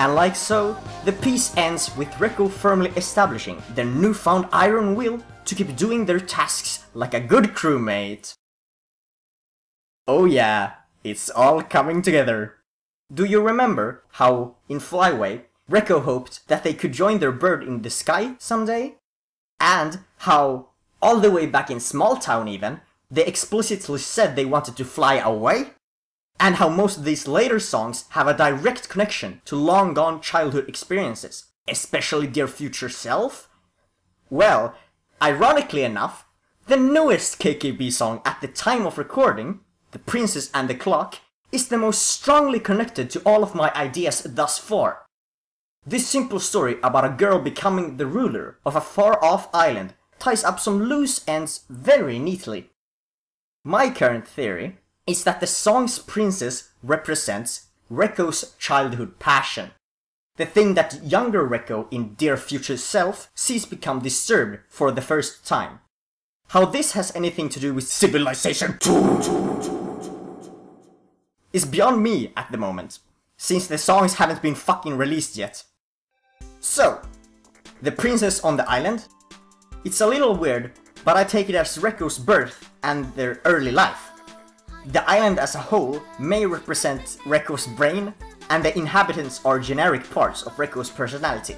And like so, the piece ends with Reko firmly establishing their newfound iron will to keep doing their tasks like a good crewmate. Oh yeah, it's all coming together. Do you remember how, in Flyway, Reko hoped that they could join their bird in the sky someday? And how, all the way back in Small Town even, they explicitly said they wanted to fly away? And how most of these later songs have a direct connection to long-gone childhood experiences, especially Dear Future Self? Well, ironically enough, the newest KKB song at the time of recording, The Princess and the Clock, is the most strongly connected to all of my ideas thus far. This simple story about a girl becoming the ruler of a far-off island ties up some loose ends very neatly. My current theory is that the song's princess represents Reko's childhood passion. The thing that younger Reko in Dear Future Self sees become disturbed for the first time. How this has anything to do with civilization is beyond me at the moment, since the songs haven't been fucking released yet. So, the princess on the island? It's a little weird, but I take it as Reko's birth and their early life. The island as a whole may represent Reko's brain, and the inhabitants are generic parts of Reko's personality.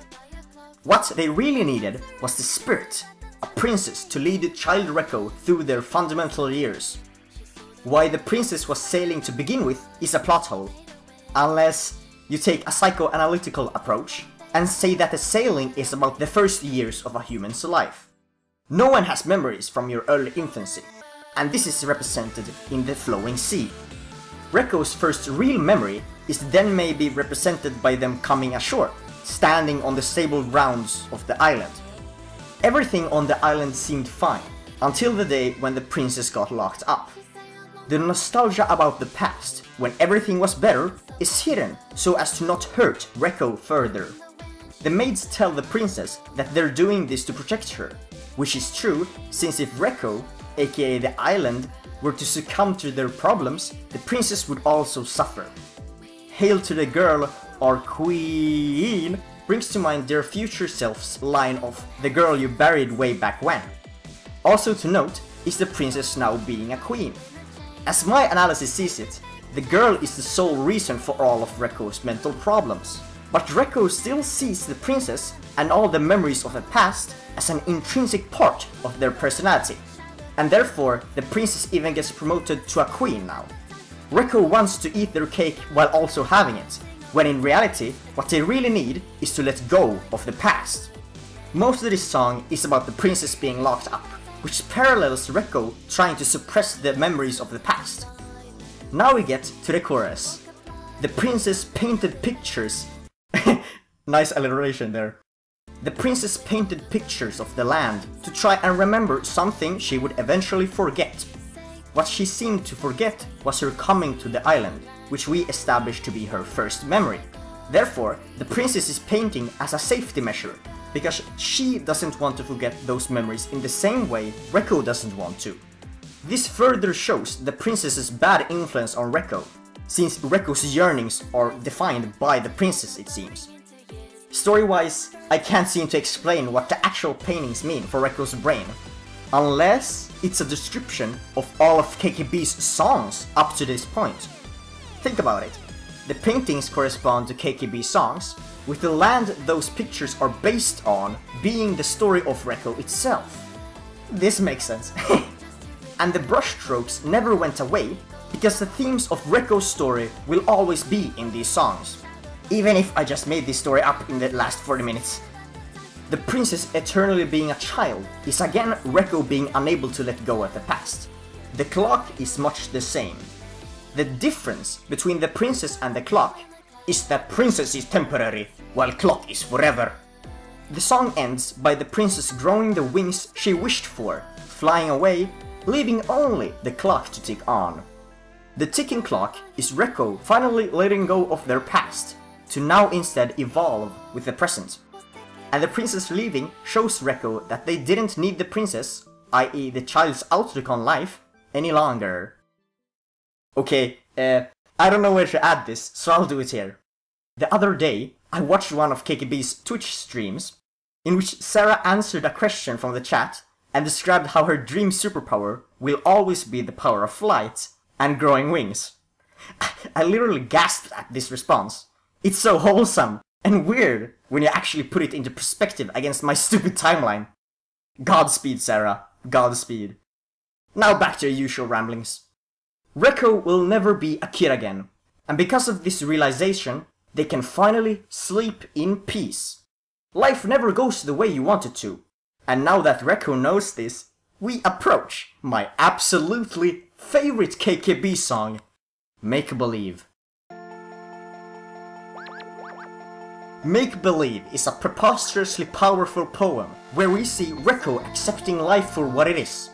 What they really needed was the spirit, a princess to lead child Reko through their fundamental years. Why the princess was sailing to begin with is a plot hole, unless you take a psychoanalytical approach and say that the sailing is about the first years of a human's life. No one has memories from your early infancy, and this is represented in the flowing sea. Reko's first real memory is then maybe represented by them coming ashore, standing on the stable grounds of the island. Everything on the island seemed fine, until the day when the princess got locked up. The nostalgia about the past, when everything was better, is hidden so as to not hurt Reko further. The maids tell the princess that they're doing this to protect her, which is true since if Reko, aka the island, were to succumb to their problems, the princess would also suffer. Hail to the girl, or queen, brings to mind their future self's line of the girl you buried way back when. Also to note is the princess now being a queen. As my analysis sees it, the girl is the sole reason for all of Reko's mental problems. But Reko still sees the princess and all the memories of the past as an intrinsic part of their personality. And therefore, the princess even gets promoted to a queen now. Reko wants to eat their cake while also having it, when in reality, what they really need is to let go of the past. Most of this song is about the princess being locked up, which parallels Reko trying to suppress the memories of the past. Now we get to the chorus. The princess painted pictures. Nice alliteration there. The princess painted pictures of the land to try and remember something she would eventually forget. What she seemed to forget was her coming to the island, which we established to be her first memory. Therefore, the princess is painting as a safety measure, because she doesn't want to forget those memories in the same way Reko doesn't want to. This further shows the princess's bad influence on Reko, since Reko's yearnings are defined by the princess, it seems. Story-wise, I can't seem to explain what the actual paintings mean for Reko's brain, unless it's a description of all of KKB's songs up to this point. Think about it. The paintings correspond to KKB songs, with the land those pictures are based on being the story of Reko itself. This makes sense. And the brushstrokes never went away, because the themes of Reko's story will always be in these songs. Even if I just made this story up in the last 40 minutes. The princess eternally being a child is again Reko being unable to let go of the past. The clock is much the same. The difference between the princess and the clock is that princess is temporary, while clock is forever. The song ends by the princess growing the wings she wished for, flying away, leaving only the clock to tick on. The ticking clock is Reko finally letting go of their past, to now instead evolve with the present. And the princess leaving shows Reko that they didn't need the princess, i.e. the child's outlook on life, any longer. Okay, I don't know where to add this, so I'll do it here. The other day, I watched one of KKB's Twitch streams, in which Sarah answered a question from the chat and described how her dream superpower will always be the power of flight and growing wings. I literally gasped at this response. It's so wholesome and weird when you actually put it into perspective against my stupid timeline. Godspeed, Sarah. Godspeed. Now back to your usual ramblings. Reko will never be a kid again, and because of this realization, they can finally sleep in peace. Life never goes the way you want it to, and now that Reko knows this, we approach my absolutely favorite KKB song, Make Believe. Make Believe is a preposterously powerful poem where we see Reko accepting life for what it is.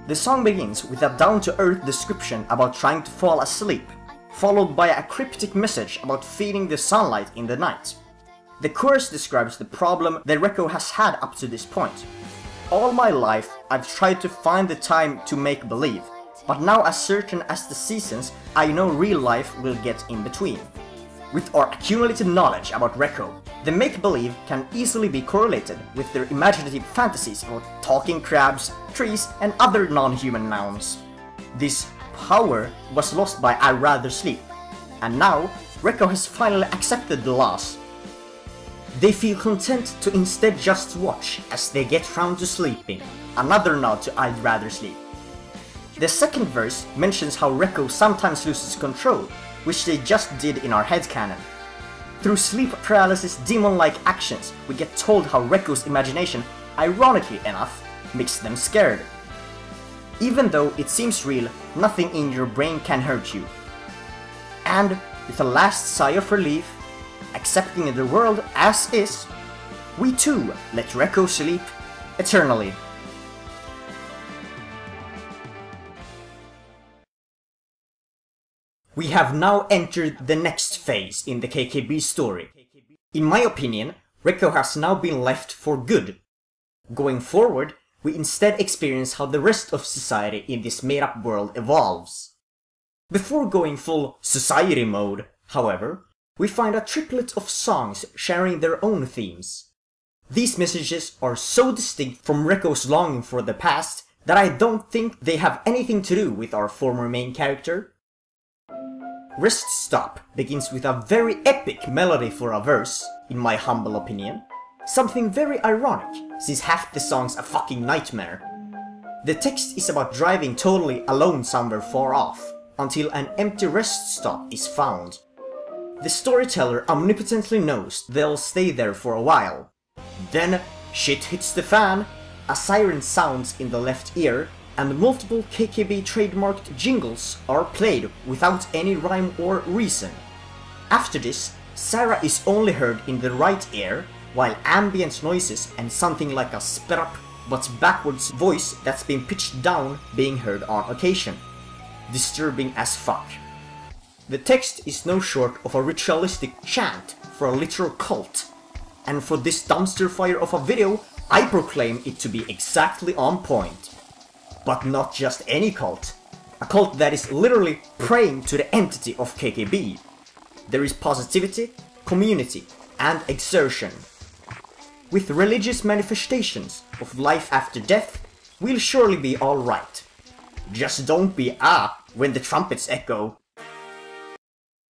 The song begins with a down-to-earth description about trying to fall asleep, followed by a cryptic message about feeding the sunlight in the night. The chorus describes the problem that Reko has had up to this point. All my life, I've tried to find the time to make believe, but now as certain as the seasons, I know real life will get in between. With our accumulated knowledge about Reko, the make-believe can easily be correlated with their imaginative fantasies about talking crabs, trees, and other non-human nouns. This power was lost by I'd Rather Sleep, and now Reko has finally accepted the loss. They feel content to instead just watch as they get round to sleeping, another nod to I'd Rather Sleep. The second verse mentions how Reko sometimes loses control, which they just did in our headcanon. Through sleep paralysis demon-like actions, we get told how Reko's imagination, ironically enough, makes them scared. Even though it seems real, nothing in your brain can hurt you. And with a last sigh of relief, accepting the world as is, we too let Reko sleep eternally. We have now entered the next phase in the KKB story. In my opinion, Reko has now been left for good. Going forward, we instead experience how the rest of society in this made-up world evolves. Before going full society mode, however, we find a triplet of songs sharing their own themes. These messages are so distinct from Reko's longing for the past that I don't think they have anything to do with our former main character. Rest Stop begins with a very epic melody for a verse, in my humble opinion. Something very ironic, since half the song's a fucking nightmare. The text is about driving totally alone somewhere far off, until an empty rest stop is found. The storyteller omnipotently knows they'll stay there for a while. Then, shit hits the fan, a siren sounds in the left ear, and multiple KKB trademarked jingles are played without any rhyme or reason. After this, Sarah is only heard in the right ear, while ambient noises and something like a sped up but backwards voice that's been pitched down being heard on occasion. Disturbing as fuck. The text is no short of a ritualistic chant for a literal cult, and for this dumpster fire of a video, I proclaim it to be exactly on point. But not just any cult. A cult that is literally praying to the entity of KKB. There is positivity, community, and exertion. With religious manifestations of life after death, we'll surely be alright. Just don't be when the trumpets echo.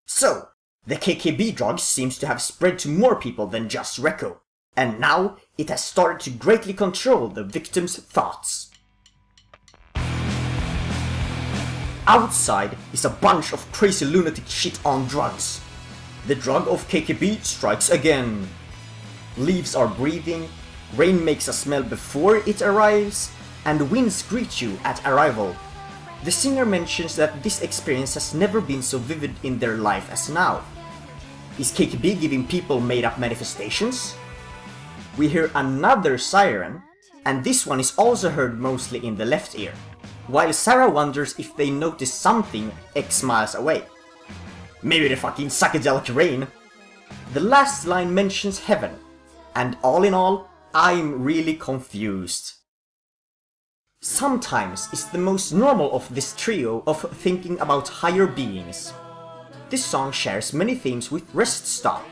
So, the KKB drug seems to have spread to more people than just Reko, and now it has started to greatly control the victim's thoughts. Outside is a bunch of crazy lunatic shit on drugs. The drug of KKB strikes again. Leaves are breathing, rain makes a smell before it arrives, and winds greet you at arrival. The singer mentions that this experience has never been so vivid in their life as now. Is KKB giving people made-up manifestations? We hear another siren, and this one is also heard mostly in the left ear, while Sarah wonders if they notice something X miles away. Maybe the fucking psychedelic rain. The last line mentions heaven, and all in all, I'm really confused. Sometimes it's the most normal of this trio of thinking about higher beings. This song shares many themes with Rest Stop.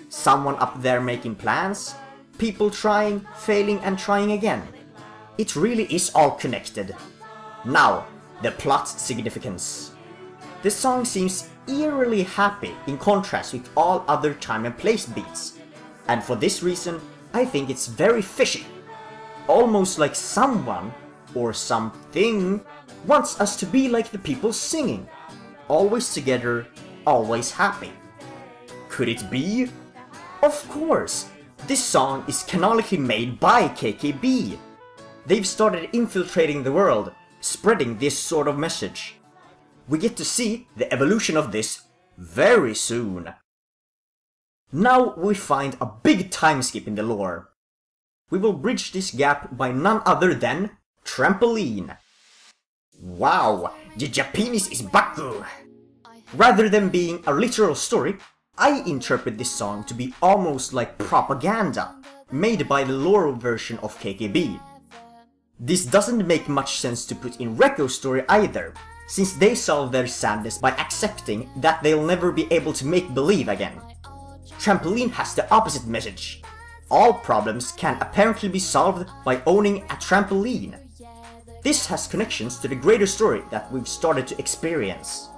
Someone up there making plans, people trying, failing and trying again. It really is all connected. Now, the plot significance. The song seems eerily happy in contrast with all other time and place beats, and for this reason, I think it's very fishy. Almost like someone, or something, wants us to be like the people singing. Always together, always happy. Could it be? Of course! This song is canonically made by KKB. They've started infiltrating the world, spreading this sort of message. We get to see the evolution of this very soon. Now we find a big time skip in the lore. We will bridge this gap by none other than Trampoline. Wow, the Japanese is baku! Rather than being a literal story, I interpret this song to be almost like propaganda, made by the lore version of KKB. This doesn't make much sense to put in Reko's story either, since they solve their sadness by accepting that they'll never be able to make believe again. Trampoline has the opposite message. All problems can apparently be solved by owning a trampoline. This has connections to the greater story that we've started to experience.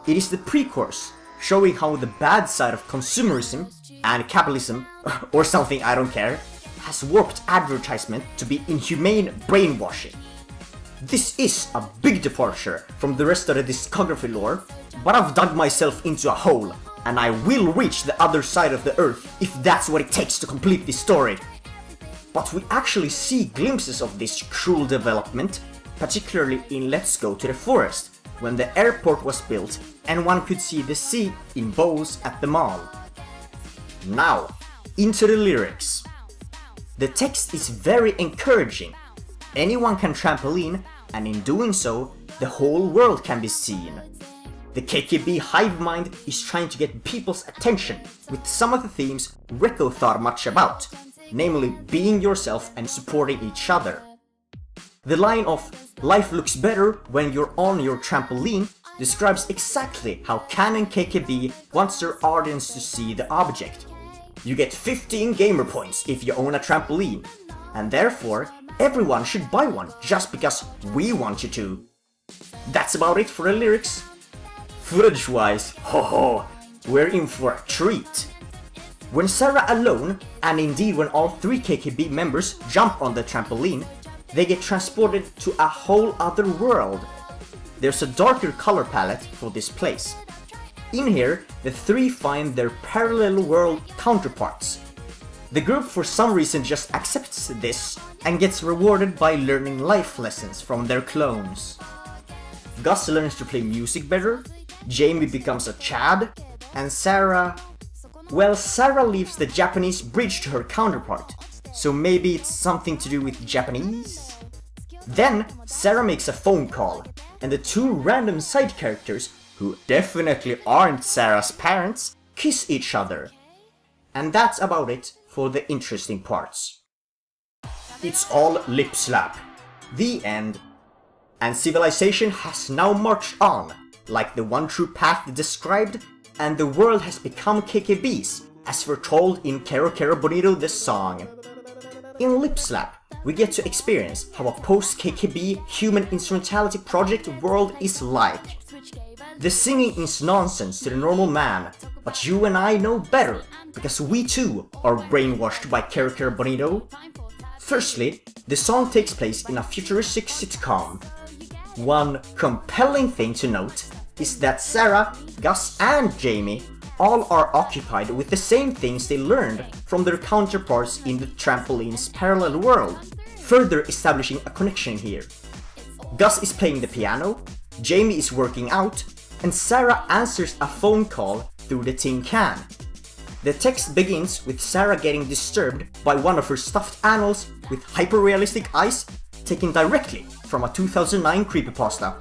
It is the pre-course, showing how the bad side of consumerism and capitalism, or something I don't care, has warped advertisement to be inhumane brainwashing. This is a big departure from the rest of the discography lore, but I've dug myself into a hole, and I will reach the other side of the earth if that's what it takes to complete this story. But we actually see glimpses of this cruel development, particularly in Let's Go to the Forest, when the airport was built and one could see the sea in bowls at the mall. Now, into the lyrics. The text is very encouraging. Anyone can trampoline, and in doing so, the whole world can be seen. the KKB hive mind is trying to get people's attention with some of the themes Reko thought much about, namely being yourself and supporting each other. The line of "life looks better when you're on your trampoline" describes exactly how canon KKB wants their audience to see the object. You get 15 gamer points if you own a trampoline, and therefore everyone should buy one just because we want you to. That's about it for the lyrics. Footage-wise, ho, we're in for a treat. When Sarah alone, and indeed when all 3 KKB members jump on the trampoline, they get transported to a whole other world. There's a darker color palette for this place. In here, the 3 find their parallel world counterparts. The group for some reason just accepts this and gets rewarded by learning life lessons from their clones. Gus learns to play music better, Jamie becomes a Chad, and Sarah... well, Sarah leaves the Japanese bridge to her counterpart, so maybe it's something to do with Japanese? Then, Sarah makes a phone call, and the 2 random side characters, who definitely aren't Sarah's parents, kiss each other. And that's about it for the interesting parts. It's all lip slap. The end. And civilization has now marched on, like the one true path described, and the world has become KKB's, as foretold in Kero Kero Bonito the song. In Lip Slap, we get to experience how a post-KKB human instrumentality project world is like. The singing is nonsense to the normal man, but you and I know better, because we too are brainwashed by Kero Kero Bonito. Firstly, the song takes place in a futuristic sitcom. One compelling thing to note is that Sarah, Gus and Jamie all are occupied with the same things they learned from their counterparts in the trampoline's parallel world, further establishing a connection here. Gus is playing the piano, Jamie is working out, and Sarah answers a phone call through the tin can. The text begins with Sarah getting disturbed by one of her stuffed animals with hyper-realistic eyes taken directly from a 2009 creepypasta.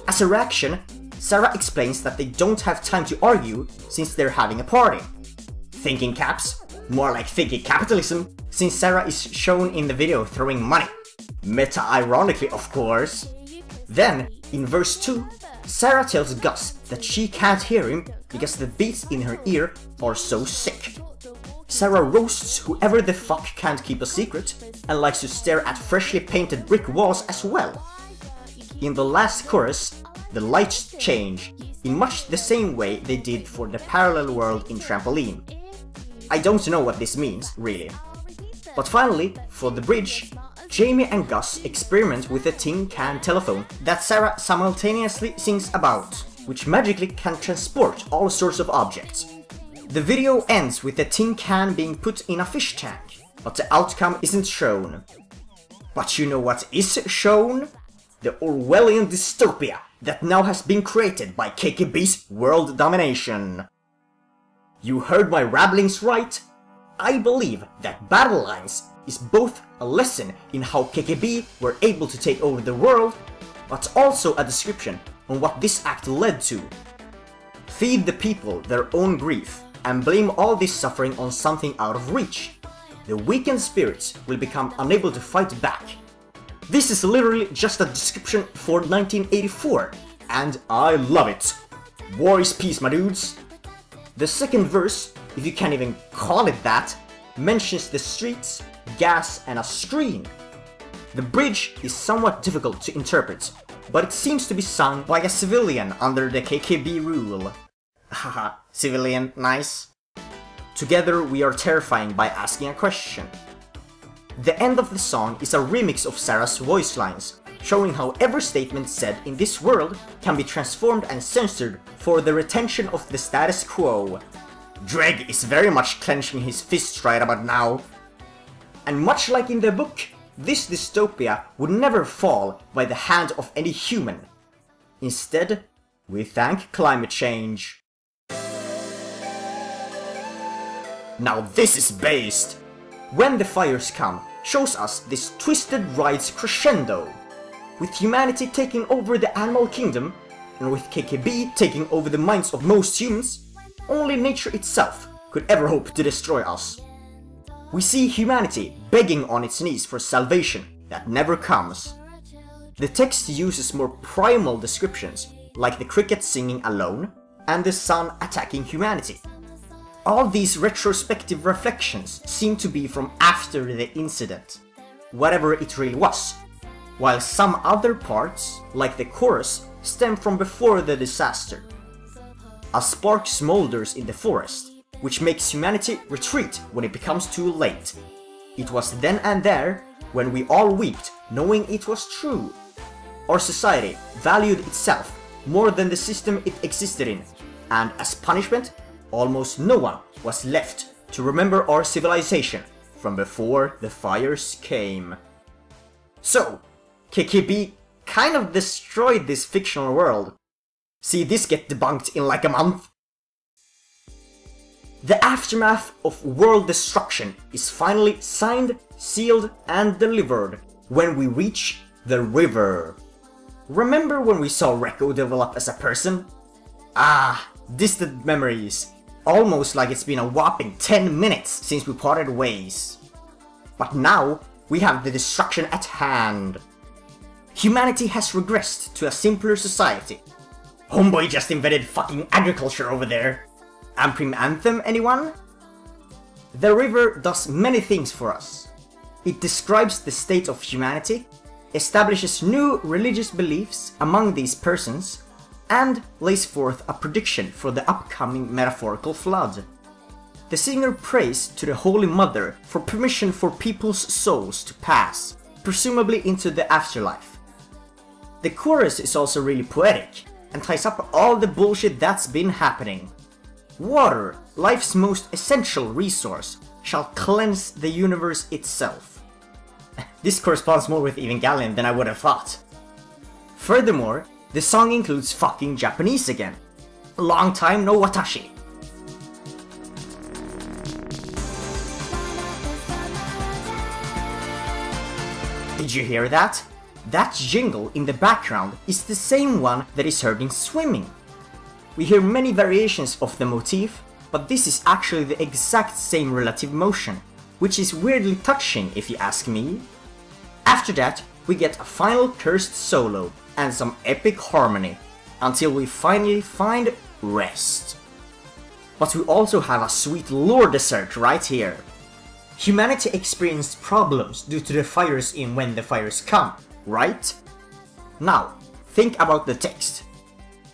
As a reaction, Sarah explains that they don't have time to argue since they're having a party. Thinking caps, more like thinking capitalism, since Sarah is shown in the video throwing money. Meta-ironically, of course. Then, in verse 2, Sarah tells Gus that she can't hear him because the beats in her ear are so sick. Sarah roasts whoever the fuck can't keep a secret, and likes to stare at freshly painted brick walls as well. In the last chorus, the lights change, in much the same way they did for the parallel world in Trampoline. I don't know what this means, really. But finally, for the bridge, Jamie and Gus experiment with a tin can telephone that Sarah simultaneously sings about, which magically can transport all sorts of objects. The video ends with the tin can being put in a fish tank, but the outcome isn't shown. But you know what is shown? The Orwellian dystopia that now has been created by KKB's world domination. You heard my rabblings right? I believe that Battle Lines is both a lesson in how KKB were able to take over the world, but also a description on what this act led to. Feed the people their own grief, and blame all this suffering on something out of reach. The weakened spirits will become unable to fight back. This is literally just a description for 1984, and I love it. War is peace, my dudes. The second verse, if you can even call it that, mentions the streets, gas, and a screen. The bridge is somewhat difficult to interpret, but it seems to be sung by a civilian under the KKB rule. Haha, civilian, nice. Together we are terrifying by asking a question. The end of the song is a remix of Sarah's voice lines, showing how every statement said in this world can be transformed and censored for the retention of the status quo. Dreg is very much clenching his fists right about now. And much like in the book, this dystopia would never fall by the hand of any human. Instead, we thank climate change. Now this is based! When the Fires Come shows us this twisted ride's crescendo, with humanity taking over the animal kingdom, and with KKB taking over the minds of most humans, only nature itself could ever hope to destroy us. We see humanity begging on its knees for salvation that never comes. The text uses more primal descriptions, like the cricket singing alone and the sun attacking humanity. All these retrospective reflections seem to be from after the incident, whatever it really was, while some other parts, like the chorus, stem from before the disaster. A spark smolders in the forest, which makes humanity retreat when it becomes too late. It was then and there when we all wept, knowing it was true. Our society valued itself more than the system it existed in, and as punishment, almost no one was left to remember our civilization from before the fires came. So, KKB kind of destroyed this fictional world. See this get debunked in like a month? The aftermath of world destruction is finally signed, sealed, and delivered when we reach the river. Remember when we saw Reko develop as a person? Ah, distant memories. Almost like it's been a whopping 10 minutes since we parted ways. But now, we have the destruction at hand. Humanity has regressed to a simpler society. Homeboy just invented fucking agriculture over there. Amprim Anthem, anyone? The river does many things for us. It describes the state of humanity, establishes new religious beliefs among these persons, and lays forth a prediction for the upcoming metaphorical flood. The singer prays to the Holy Mother for permission for people's souls to pass, presumably into the afterlife. The chorus is also really poetic, and ties up all the bullshit that's been happening. Water, life's most essential resource, shall cleanse the universe itself. This corresponds more with Evangelion than I would have thought. Furthermore, the song includes fucking Japanese again. Long time no watashi. Did you hear that? That jingle in the background is the same one that is heard in Swimming. We hear many variations of the motif, but this is actually the exact same relative motion, which is weirdly touching if you ask me. After that, we get a final cursed solo and some epic harmony, until we finally find rest. But we also have a sweet lore dessert right here. Humanity experienced problems due to the fires in When the Fires Come, right? Now, think about the text.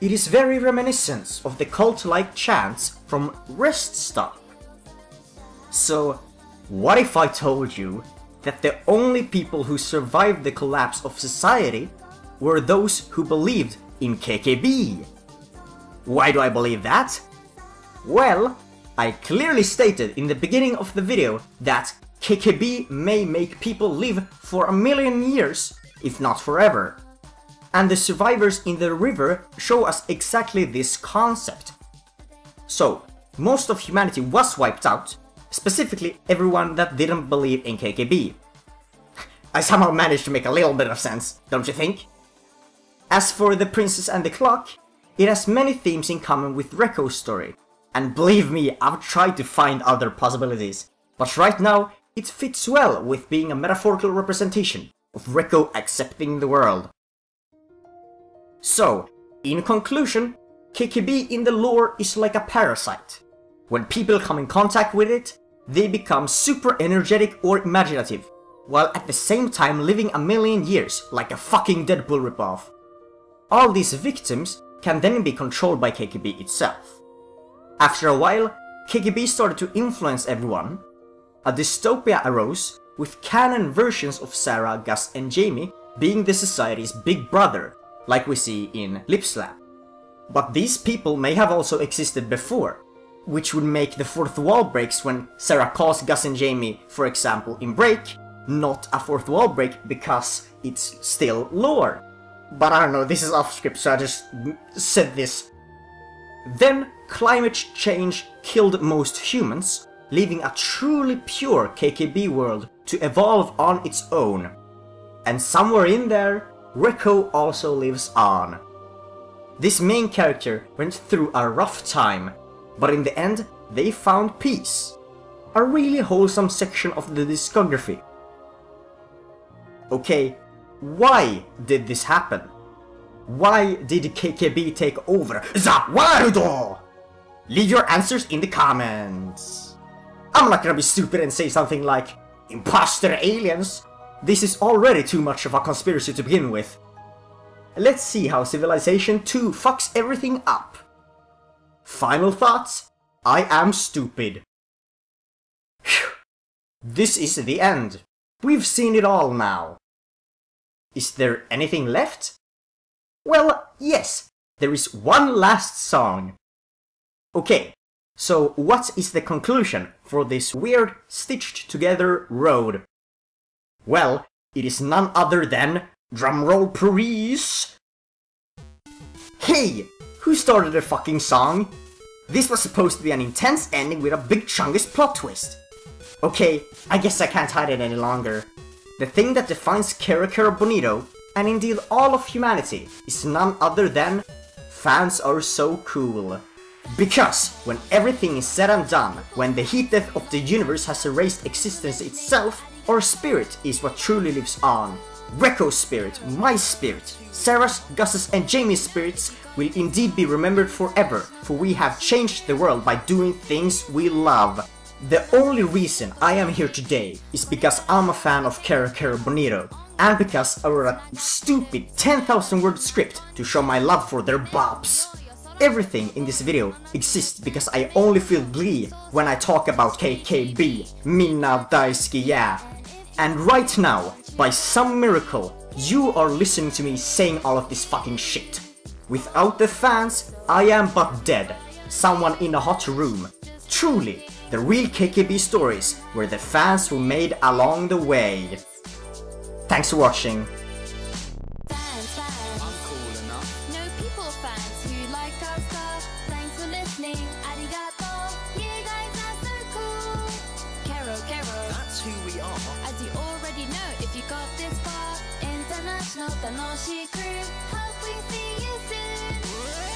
It is very reminiscent of the cult-like chants from Rest Stop. So, what if I told you that the only people who survived the collapse of society were those who believed in KKB? Why do I believe that? Well, I clearly stated in the beginning of the video that KKB may make people live for 1,000,000 years, if not forever. And the survivors in the river show us exactly this concept. So, most of humanity was wiped out, specifically everyone that didn't believe in KKB. I somehow managed to make a little bit of sense, don't you think? As for The Princess and the Clock, it has many themes in common with Reko's story, and believe me, I've tried to find other possibilities, but right now it fits well with being a metaphorical representation of Reko accepting the world. So, in conclusion, KKB in the lore is like a parasite. When people come in contact with it, they become super energetic or imaginative, while at the same time living 1,000,000 years like a fucking Deadpool ripoff. All these victims can then be controlled by KKB itself. After a while, KKB started to influence everyone. A dystopia arose, with canon versions of Sarah, Gus, and Jamie being the society's big brother, like we see in Lip Slap. But these people may have also existed before, which would make the fourth wall breaks when Sarah calls Gus and Jamie, for example, in Break, not a fourth wall break because it's still lore. But I don't know, this is off script, so I just said this. Then climate change killed most humans, leaving a truly pure KKB world to evolve on its own. And somewhere in there, Reko also lives on. This main character went through a rough time, but in the end, they found peace. A really wholesome section of the discography. Okay, why did this happen? Why did KKB take over the world? Leave your answers in the comments. I'm not gonna be stupid and say something like, imposter aliens. This is already too much of a conspiracy to begin with. Let's see how Civilization 2 fucks everything up. Final thoughts? I am stupid. Phew. This is the end. We've seen it all now. Is there anything left? Well, yes, there is one last song. Okay, so what is the conclusion for this weird, stitched together road? Well, it is none other than, drumroll please! Hey! Who started the fucking song? This was supposed to be an intense ending with a big chungus plot twist. Okay, I guess I can't hide it any longer. The thing that defines KKB Bonito, and indeed all of humanity, is none other than, fans are so cool. Because, when everything is said and done, when the heat death of the universe has erased existence itself, our spirit is what truly lives on. Reko's spirit, my spirit, Sarah's, Gus's and Jamie's spirits will indeed be remembered forever, for we have changed the world by doing things we love. The only reason I am here today is because I'm a fan of KKB Bonito, and because I wrote a stupid 10,000 word script to show my love for their bops. Everything in this video exists because I only feel glee when I talk about KKB, Minna Daisuki, yeah. And right now, by some miracle, you are listening to me saying all of this fucking shit. Without the fans, I am but dead, someone in a hot room. Truly, the real KKB stories were the fans who made along the way. Thanks for watching. Fans. I'm cool enough. No people fans who like our stuff. Thanks for listening. Arigato. You guys are so cool. Kero. That's who we are. As you already know, if you got this far, international Tanoshi crew. Hope we see you soon.